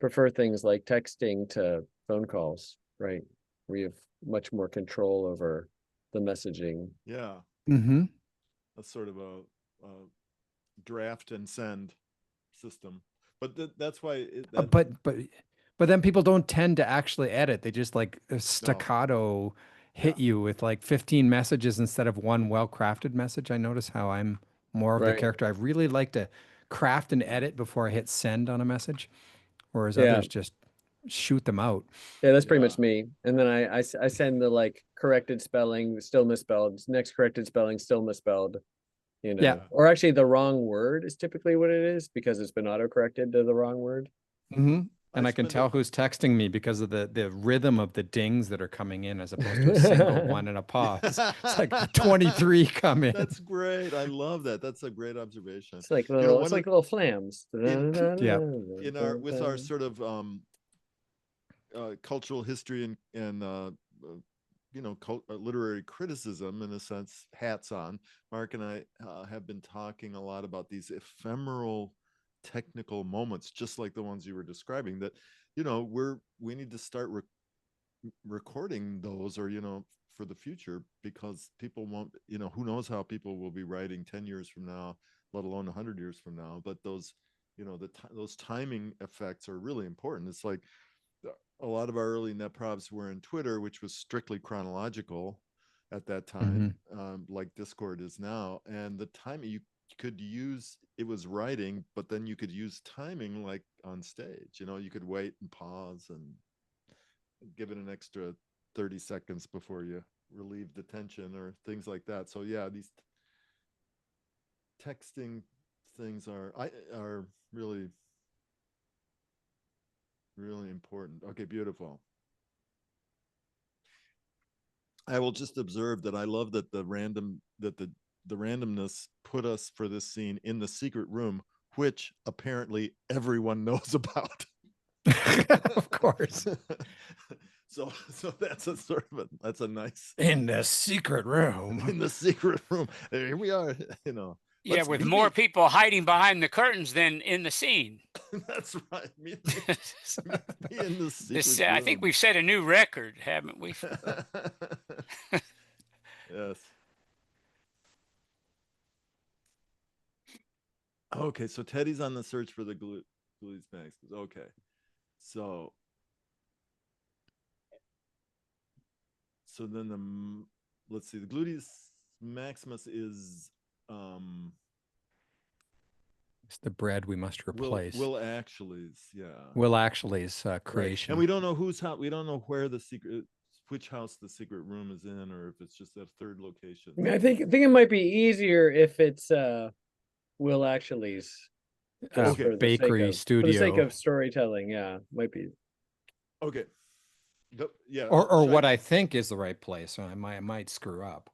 things like texting to phone calls, right? We have much more control over the messaging. Yeah. That's sort of a draft and send system, but that's why. But then people don't tend to actually edit. They just like staccato hit you with like 15 messages instead of one well-crafted message. I notice how I'm more of the character. I really like to craft and edit before I hit send on a message, whereas others just shoot them out. Yeah, that's pretty much me. And then I send the like corrected spelling, still misspelled, next corrected spelling, still misspelled, or actually the wrong word is typically what it is because it's been auto-corrected to the wrong word. And I can tell who's texting me because of the rhythm of the dings that are coming in as opposed to a single one and a pause. It's like 23 come in. That's great. I love that. That's a great observation. It's like You know, little, one it's of like little flams. Yeah. in our with our sort of cultural history and you know, literary criticism, in a sense, hats on. Mark and I have been talking a lot about these ephemeral technical moments, just like the ones you were describing, that, you know, we need to start recording those, or, you know, for the future, because people won't, you know, who knows how people will be writing 10 years from now, let alone 100 years from now. But those, you know, those timing effects are really important. It's like a lot of our early netprovs were in Twitter, which was strictly chronological at that time, like Discord is now. And the timing, you could use, it was writing, but then you could use timing like on stage. You know, you could wait and pause and give it an extra 30 seconds before you relieve the tension or things like that. So yeah, these texting things are really important. Okay, beautiful. I will just observe that I love that the randomness put us for this scene in the secret room, which apparently everyone knows about. Of course. So that's a sort of that's a nice In the secret room. in the secret room. Here we are, you know. Yeah, with more people hiding behind the curtains than in the scene. That's right. Me in the secret I think we've set a new record, haven't we? Yes. Okay, so Teddy's on the search for the Gluteus Maximus. Okay, so then let's see, the Gluteus Maximus is it's the bread we must replace. Will Actually's, yeah. Will Actually's creation. Right. And we don't know whose house, we don't know where which house the secret room is in, or if it's just that third location. I mean, I think it might be easier if it's Will Actually's bakery studio. for the sake of storytelling. Yeah, might be. Okay. Yeah. Or what I think is the right place. So I might screw up.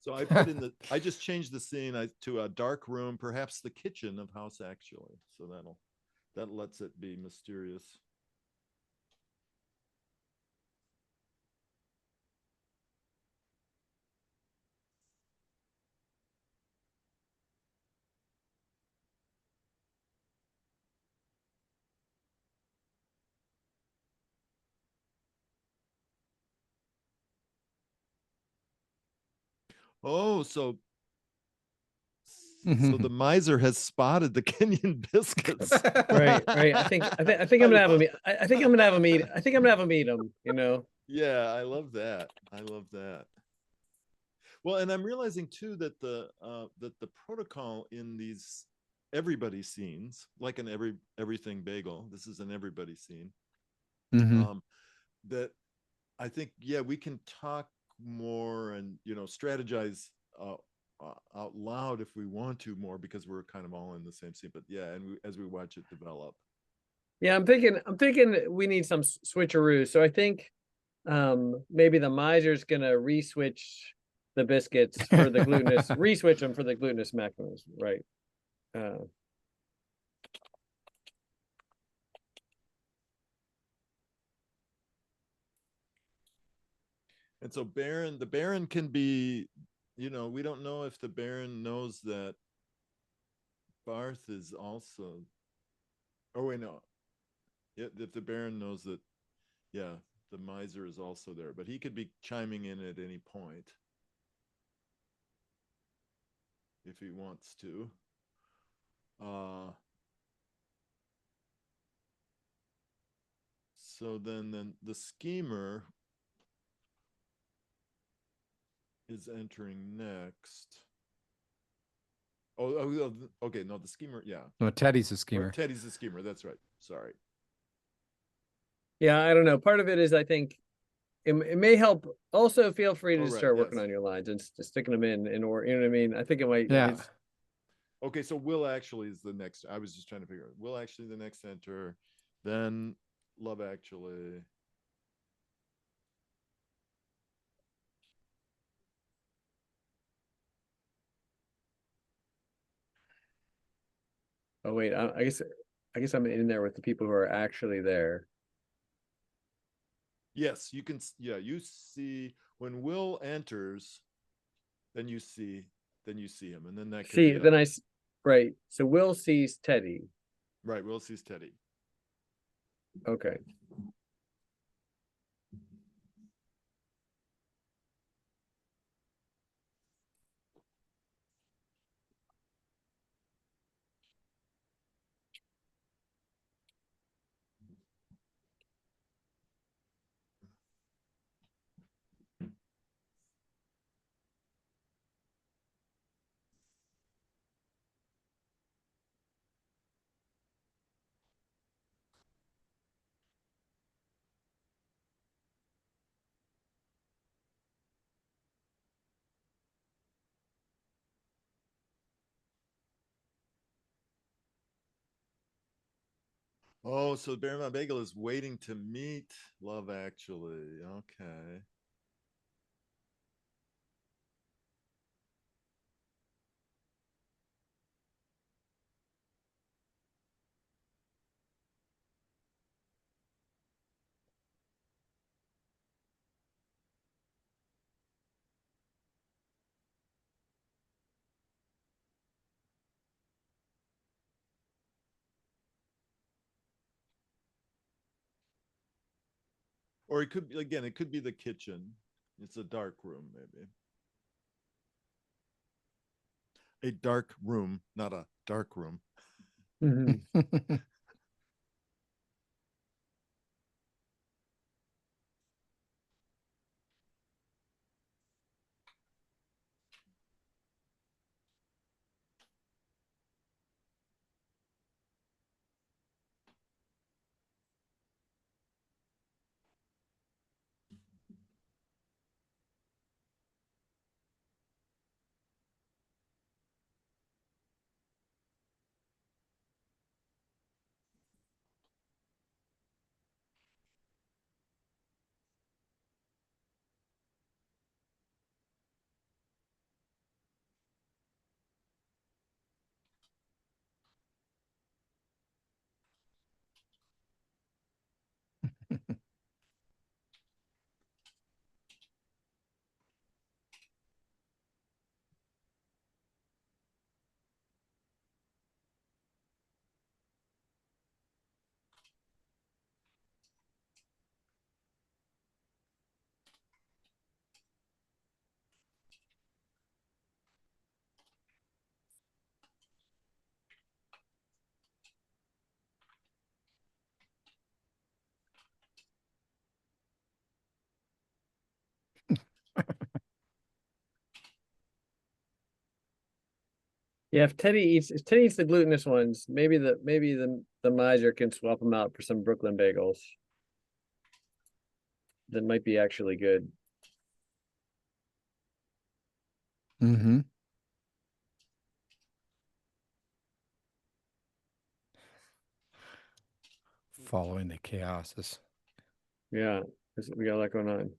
So I put in I just changed the scene to a dark room, perhaps the kitchen of House Actually. So that lets it be mysterious. Oh, so the miser has spotted the Kenyan biscuits. Right. I think I'm gonna have a meet him. You know. Yeah, I love that. Well, and I'm realizing too that the protocol in these everybody scenes, like in everything bagel, this is an everybody scene. That I think, yeah, we can talk more and, you know, strategize out loud if we want to more, because we're kind of all in the same scene. But yeah, and as we watch it develop. Yeah, I'm thinking we need some switcheroo. So I think maybe the miser's gonna re-switch the biscuits for the glutinous, re-switch them for the glutinous maximus, right? And so the Baron can be, you know, we don't know if the Baron knows that Barth is also, oh wait, no. If the Baron knows that, yeah, the miser is also there, but he could be chiming in at any point if he wants to. So then the schemer is entering next. Oh, okay. No, the schemer. Yeah. No, Teddy's a schemer. Oh, Teddy's the schemer. That's right. Sorry. Yeah, I don't know. Part of it is, I think, it may help. Also, feel free to Oh, right, start working yes. on your lines and sticking them in or you know what I mean. I think it might. Yeah. It's, Okay, so Will actually is the next. I was just trying to figure out. Will actually the next enter, then Love Actually. oh wait, I guess I'm in there with the people who are actually there. Yes, you can. Yeah, you see when Will enters, then you see him, and then that could See, be then right. So Will sees Teddy. right. Will sees Teddy. Okay. Oh, so Bear My Bagel is waiting to meet Love Actually. Okay. Or it could be again, it could be the kitchen. It's a dark room, maybe. A dark room, not a dark room. Mhm. Yeah, if Teddy eats the glutinous ones, maybe the miser can swap them out for some Brooklyn bagels. That might be actually good. Mm-hmm. Following the chaoses. Yeah, we got a lot going on.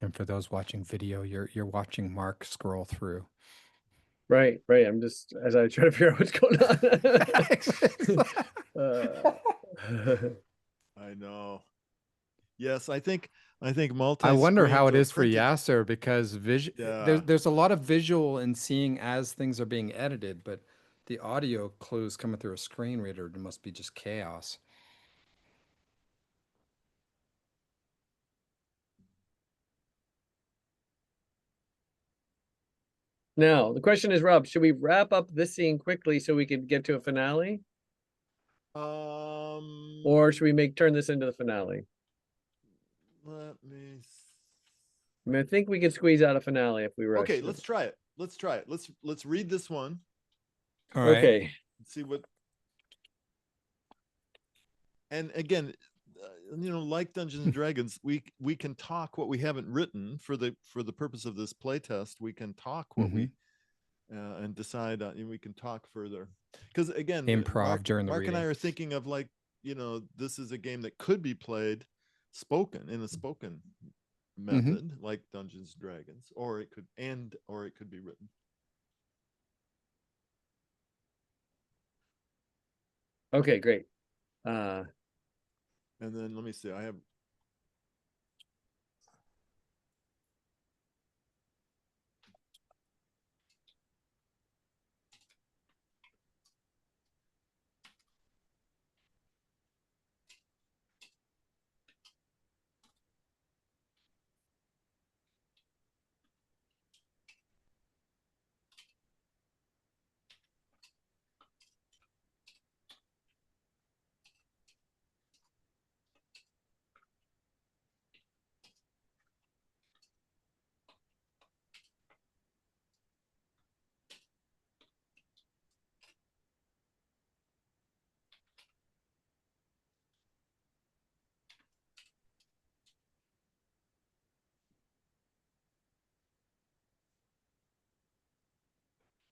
And for those watching video, you're watching Mark scroll through. Right, right. I'm just as I try to figure out what's going on. I know. Yes, I think multi. I wonder how it is for Yasser, because Yeah. there's a lot of visual in seeing as things are being edited, but the audio clues coming through a screen reader must be just chaos. Now, the question is, Rob, should we wrap up this scene quickly so we can get to a finale? Or should we turn this into the finale? Let me. I mean, I think we could squeeze out a finale if we rush. Okay, let's try it. Let's try it. Let's read this one. All right. Okay. Let's see what. And again, like Dungeons and Dragons, we can talk what we haven't written for the purpose of this playtest. We can talk what we and decide on. We can talk further, because again, Improv during the Mark and I reading. are thinking of, like, this is a game that could be played in a spoken method, like Dungeons and Dragons, or it could be written. Okay, great. And then let me see. I have.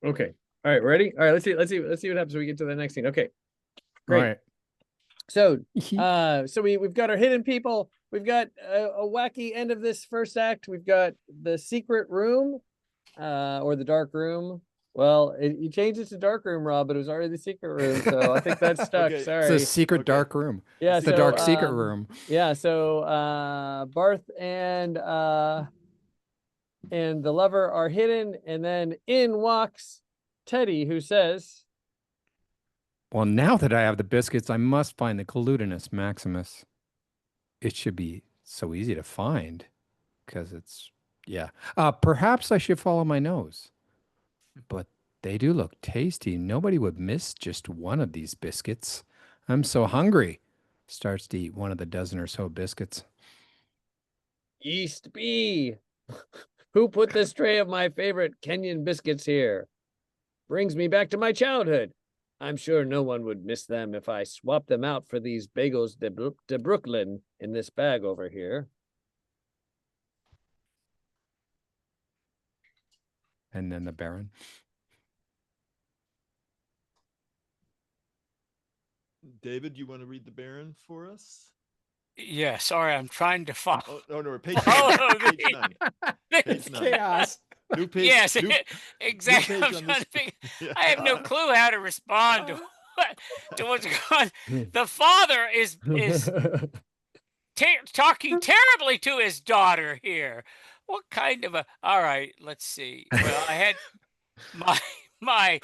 Okay. All right, ready? All right, let's see what happens when we get to the next scene. Okay. Great. All right. So we've got our hidden people. We've got a wacky end of this first act. We've got the secret room, or the dark room. Well, you changed it to dark room, Rob, but it was already the secret room, so I think that's stuck. Okay. Sorry. It's a secret dark room. Yeah, It's the dark secret room. Yeah, so Barth and the lover are hidden, and then in walks Teddy, who says, Well, now that I have the biscuits, I must find the glutinous Maximus. It should be so easy to find, because perhaps I should follow my nose. But they do look tasty. Nobody would miss just one of these biscuits. I'm so hungry. Starts to eat one of the dozen or so biscuits. East B. Who put this tray of my favorite Kenyan biscuits here? Brings me back to my childhood. I'm sure no one would miss them if I swapped them out for these bagels de Brooklyn in this bag over here. And then the Baron. David, you want to read the Baron for us? Yeah, sorry, I'm trying to follow. Oh no, page Oh, 9. Page 9. It's Page 9. Chaos. New page. Yes, new exactly. page I'm on trying this to think. Yeah. I have no clue how to respond to what's going on. The father is talking terribly to his daughter here. What kind of a? All right, let's see. Well, I had my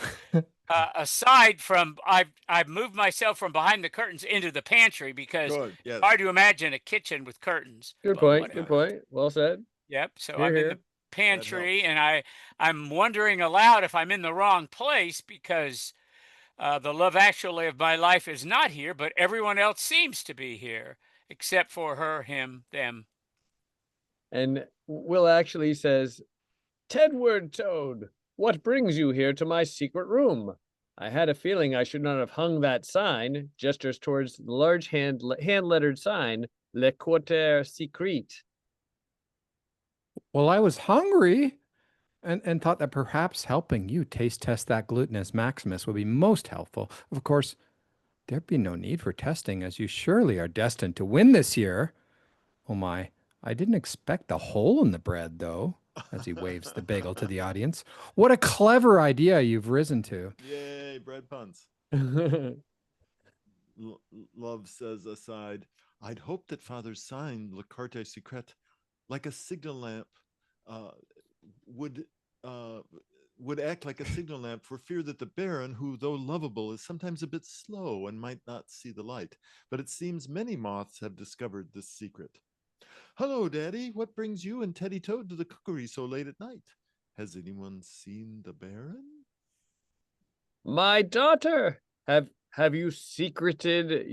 aside from I've moved myself from behind the curtains into the pantry, because Good. Yes. hard to imagine a kitchen with curtains. Good but point. whatever. Good point. Well said. Yep. So Hear, I'm in hear. the pantry, and I'm wondering aloud if I'm in the wrong place, because the love actually of my life is not here, but everyone else seems to be here, except for her, him, them. And Will actually says, Tedward Toad, what brings you here to my secret room? I had a feeling I should not have hung that sign, gestures towards the large hand-lettered sign, Le Quartier Secret. Well, I was hungry and thought that perhaps helping you taste test that glutinous Maximus would be most helpful. Of course, there'd be no need for testing, as you surely are destined to win this year. Oh my, I didn't expect the hole in the bread, though, as he waves the bagel to the audience. What a clever idea you've risen to. Yay, bread puns. Love says aside, I'd hoped that Father's sign, Le Carte Secrète, like a signal lamp, uh, would would act like a signal lamp for fear that the Baron, who, though lovable, is sometimes a bit slow and might not see the light. But it seems many moths have discovered this secret. Hello, Daddy. What brings you and Teddy Toad to the cookery so late at night? Has anyone seen the Baron? My daughter, have you secreted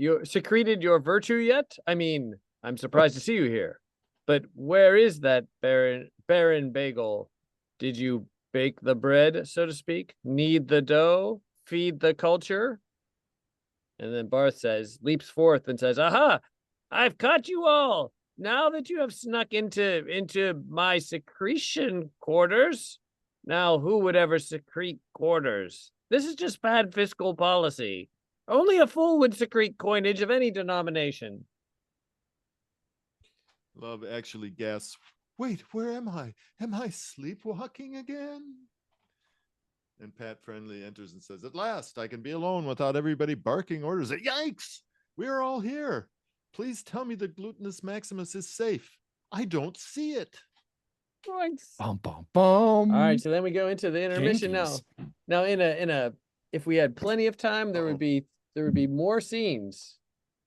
your virtue yet? I mean, I'm surprised to see you here. But where is that Baron Bagel? Did you bake the bread, so to speak? Knead the dough? Feed the culture? And then Barth leaps forth and says, aha, I've caught you all. Now that you have snuck into my secretion quarters, now who would ever secrete quarters? This is just bad fiscal policy. Only a fool would secrete coinage of any denomination. Love actually gasps, wait, where am I? Am I sleepwalking again? And Pat Friendly enters and says, at last, I can be alone without everybody barking orders. Yikes! We're all here. Please tell me the glutinous Maximus is safe. I don't see it. Thanks. Bum, bum, bum. All right, so then we go into the intermission Jinkies. now. Now, if we had plenty of time, there would be more scenes,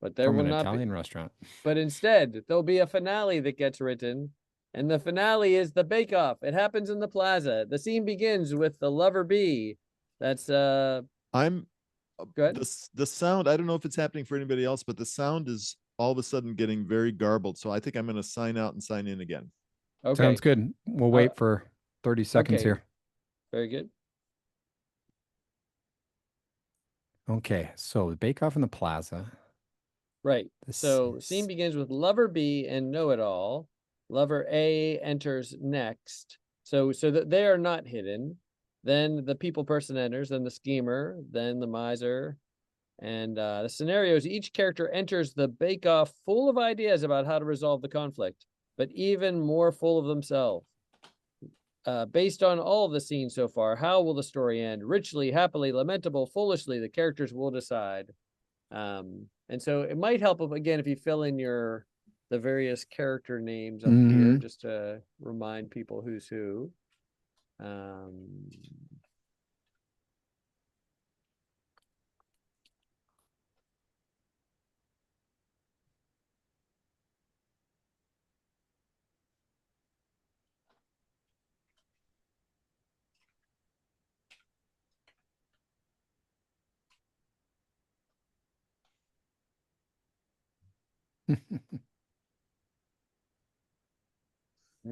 but there From will an not be. Italian restaurant. But instead, there'll be a finale that gets written, and the finale is the bake-off. It happens in the plaza. The scene begins with the lover bee. That's I'm go ahead. the sound. I don't know if it's happening for anybody else, but the sound is all of a sudden getting very garbled. So I think I'm going to sign out and sign in again. Okay, Sounds good. We'll wait for 30 seconds okay. here. Very good. Okay, so the bake-off in the plaza. Right. This So is- scene begins with lover B and know-it-all. Lover A enters next. So that they are not hidden. Then the people person enters, then the schemer, then the miser. And the scenarios, each character enters the bake-off full of ideas about how to resolve the conflict, but even more full of themselves. Based on all of the scenes so far, how will the story end? Richly, happily, lamentable, foolishly, the characters will decide. And so it might help again if you fill in the various character names up here, just to remind people who's who.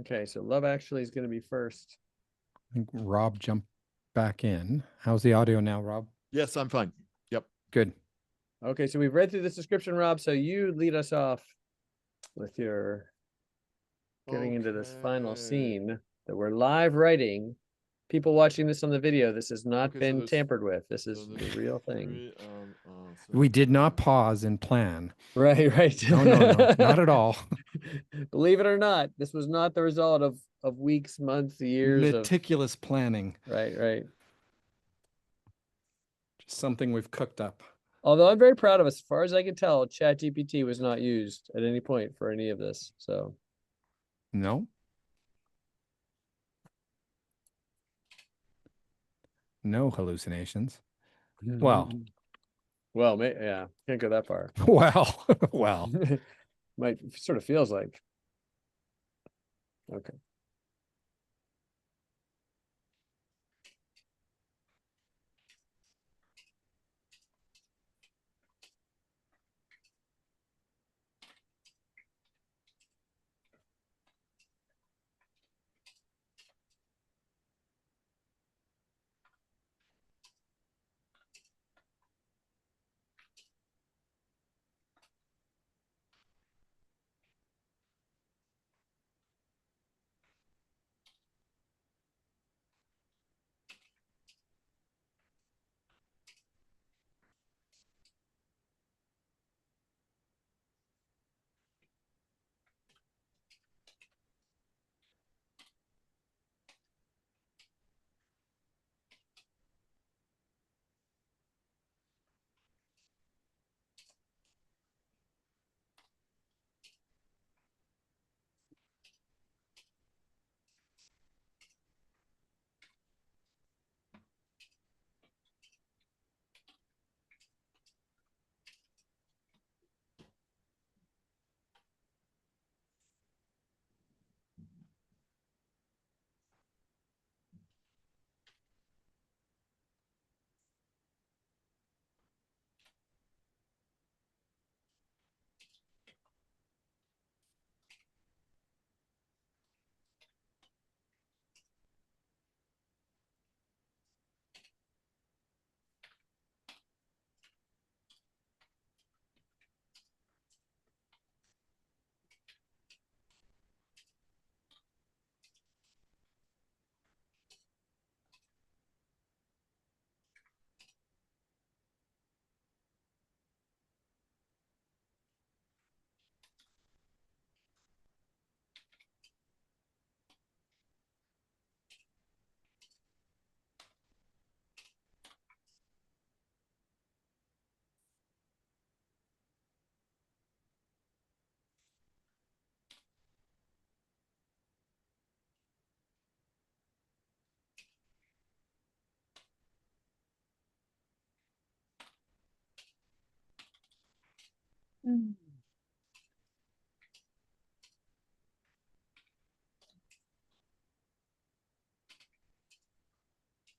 Okay, so Love Actually is going to be first. I think Rob jumped back in. How's the audio now, Rob? Yes, I'm fine. Yep. Good. Okay, so we've read through this description, Rob. So you lead us off with your getting into this final Okay. scene that we're live writing. People watching this on the video, this has not Okay, so been there's- tampered with. This is So the there's real thing. three, We did not pause and plan. Right. No, not at all. Believe it or not, this was not the result of weeks, months, years of Meticulous planning. right. Just something we've cooked up. Although I'm very proud of us. As far as I can tell, ChatGPT was not used at any point for any of this. So No. No hallucinations. Well. well, yeah, can't go that far. Well. Might sort of feels like. Okay.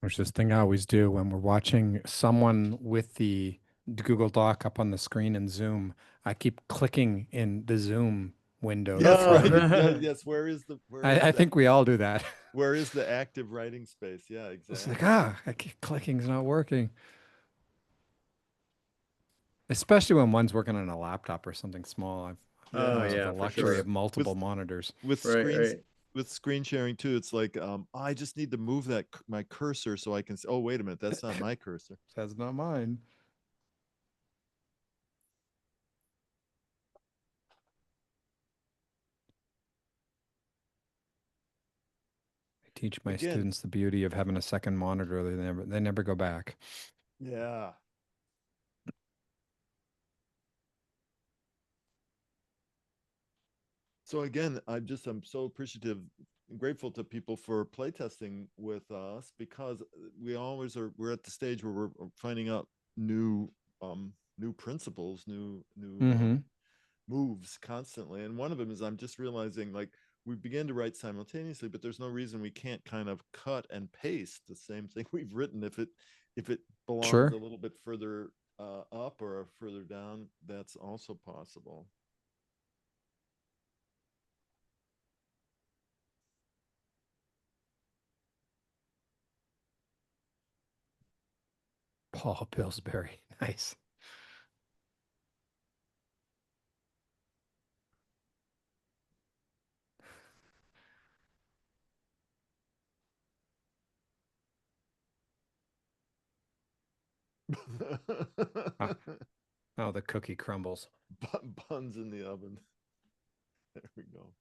There's this thing I always do when we're watching someone with the Google Doc up on the screen in Zoom. I keep clicking in the Zoom window. Yes, Oh. right. Yes. Where is the? I think we all do that. Where is the active writing space? Yeah, It's exactly. like, I keep clicking's not working. Especially when one's working on a laptop or something small. I've Oh, the yeah, for luxury sure. of multiple monitors. With Right, screens, right. with screen sharing too. It's like, I just need to move that my cursor so I can. Oh, wait a minute, that's not my cursor. That's not mine. I teach my Again. students the beauty of having a second monitor. They never go back. Yeah. So again, I'm so appreciative and grateful to people for playtesting with us, because we're at the stage where we're finding out new principles, new moves constantly. And one of them is, I'm just realizing, like, we begin to write simultaneously, but there's no reason we can't kind of cut and paste the same thing we've written if it belongs Sure. a little bit further up or further down. That's also possible. Paul Pillsbury. Nice. Oh, the cookie crumbles. Buns in the oven. There we go.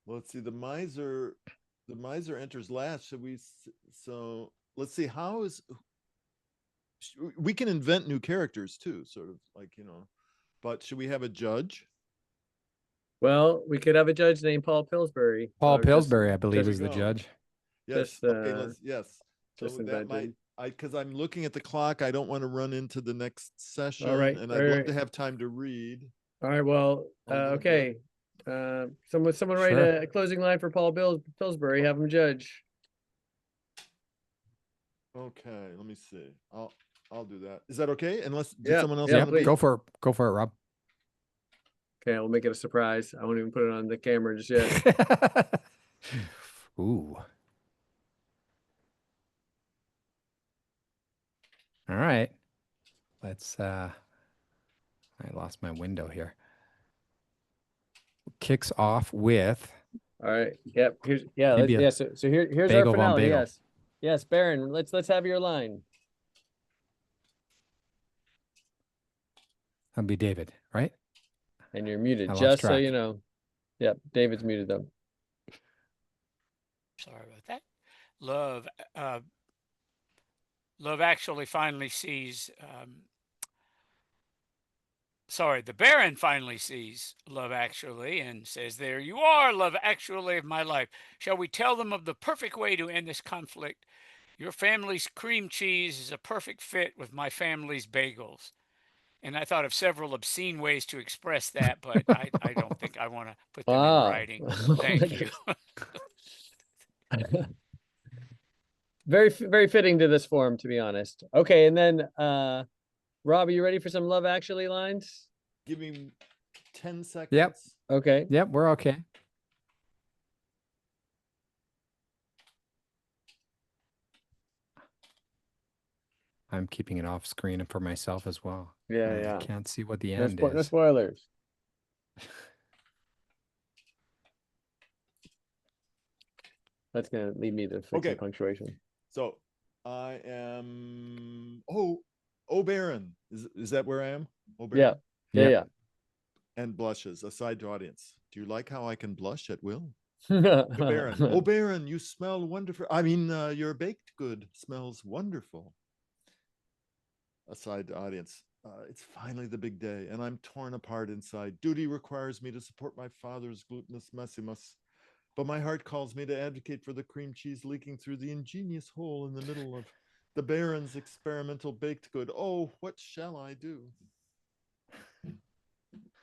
Let's see. The miser enters last. Should we? So let's see. We can invent new characters too, sort of like, but should we have a judge? Well, we could have a judge named Paul Pillsbury. Paul or just- Pillsbury, I believe, There is we the go. judge. Yes. Just, Okay. Yes. So just that might, invented. because I'm looking at the clock. I don't want to run into the next session, right, and right, I'd love right. to have time to read. All right. Well, A little okay. Someone write Sure. a closing line for Paul Pillsbury. Have him judge. Okay. Let me see. I'll do that. Is that okay? Unless Yeah, someone else yeah, want to be? Go for it, Rob. Okay, we'll make it a surprise. I won't even put it on the camera just yet. Ooh. All right. Let's I lost my window here. Kicks off with All right. Yep. Maybe a Yeah. So here's our bagel von finale. bagel. Yes. Yes, Baron. Let's have your line. that'd be David, right? And you're muted, I lost just so track. you know. Yep, David's muted though. Sorry about that. Love actually finally sees. The Baron finally sees Love Actually and says, "There you are, Love Actually of my life. Shall we tell them of the perfect way to end this conflict? Your family's cream cheese is a perfect fit with my family's bagels." And I thought of several obscene ways to express that, but I don't think I want to put them in Wow. writing. Thank you. Very fitting to this forum, to be honest. Okay, and then Rob, are you ready for some Love Actually lines? Give me 10 seconds. Yep. Okay. Yep, we're okay. I'm keeping it off screen and for myself as well. Yeah. I can't see what the No, end no is. spoilers. That's gonna lead me to fix Okay. the punctuation. So I am. Oh, Baron. Is that where I am? Oh, Baron. Yeah. And blushes. Aside to audience. Do you like how I can blush at will? The Baron. Oh, Baron, you smell wonderful. I mean, your baked good smells wonderful. Aside to audience, it's finally the big day, and I'm torn apart inside. Duty requires me to support my father's glutinous maximus, but my heart calls me to advocate for the cream cheese leaking through the ingenious hole in the middle of the Baron's experimental baked good. Oh, what shall I do?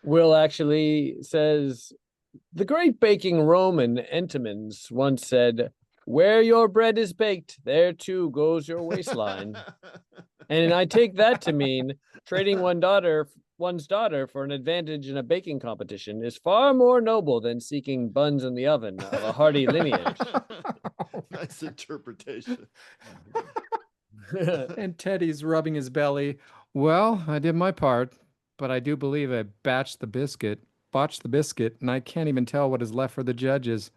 Will actually says, the great baking Roman Entomans once said, where your bread is baked, there too goes your waistline. And I take that to mean trading one's daughter for an advantage in a baking competition is far more noble than seeking buns in the oven of a hardy lineage. Nice interpretation. And Teddy's rubbing his belly. Well, I did my part, but I do believe I botched the biscuit, and I can't even tell what is left for the judges.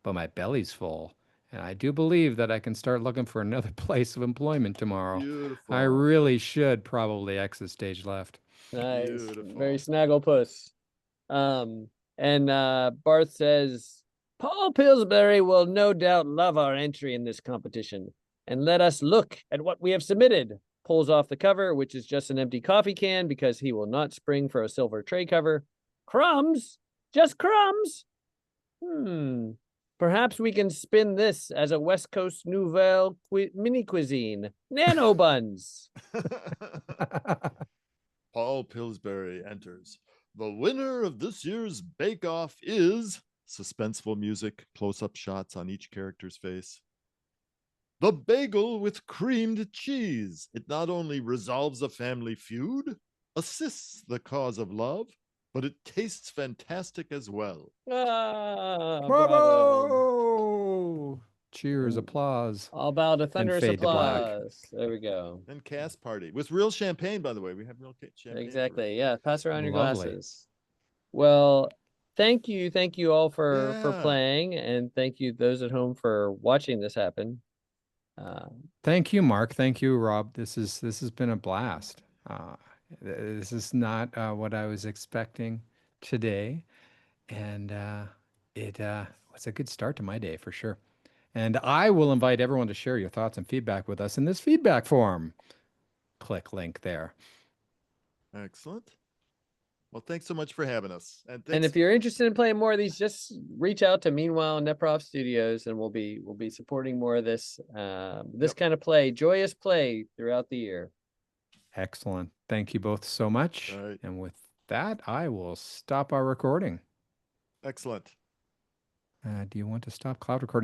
But my belly's full, and I do believe that I can start looking for another place of employment tomorrow. Beautiful. I really should probably exit stage left. Nice. Beautiful. Very snagglepuss. And Barth says, Paul Pillsbury will no doubt love our entry in this competition. And let us look at what we have submitted. Pulls off the cover, which is just an empty coffee can because he will not spring for a silver tray cover. Crumbs? Just crumbs? Perhaps we can spin this as a West Coast Nouvelle mini cuisine. Nano buns. Paul Pillsbury enters. The winner of this year's Bake Off is suspenseful music, close-up shots on each character's face. The bagel with creamed cheese. It not only resolves a family feud, assists the cause of love, but it tastes fantastic as well. Bravo. Cheers, applause. All about a thunderous fade to black. applause. There we go. And cast party with real champagne, by the way. We have real champagne. Exactly. Yeah. Pass around your Lovely. glasses. Well, thank you all for Yeah. playing, and thank you those at home for watching this happen. Thank you, Mark. Thank you, Rob. This has been a blast. This is not what I was expecting today, and it was a good start to my day for sure. And I will invite everyone to share your thoughts and feedback with us in this feedback form. Click link there. Excellent. Well, thanks so much for having us. And And if you're interested in playing more of these, just reach out to Meanwhile Netprov Studios, and we'll be supporting more of this kind of play, joyous play throughout the year. Excellent. Thank you both so much. All right. And with that, I will stop our recording. Excellent. Do you want to stop cloud recording?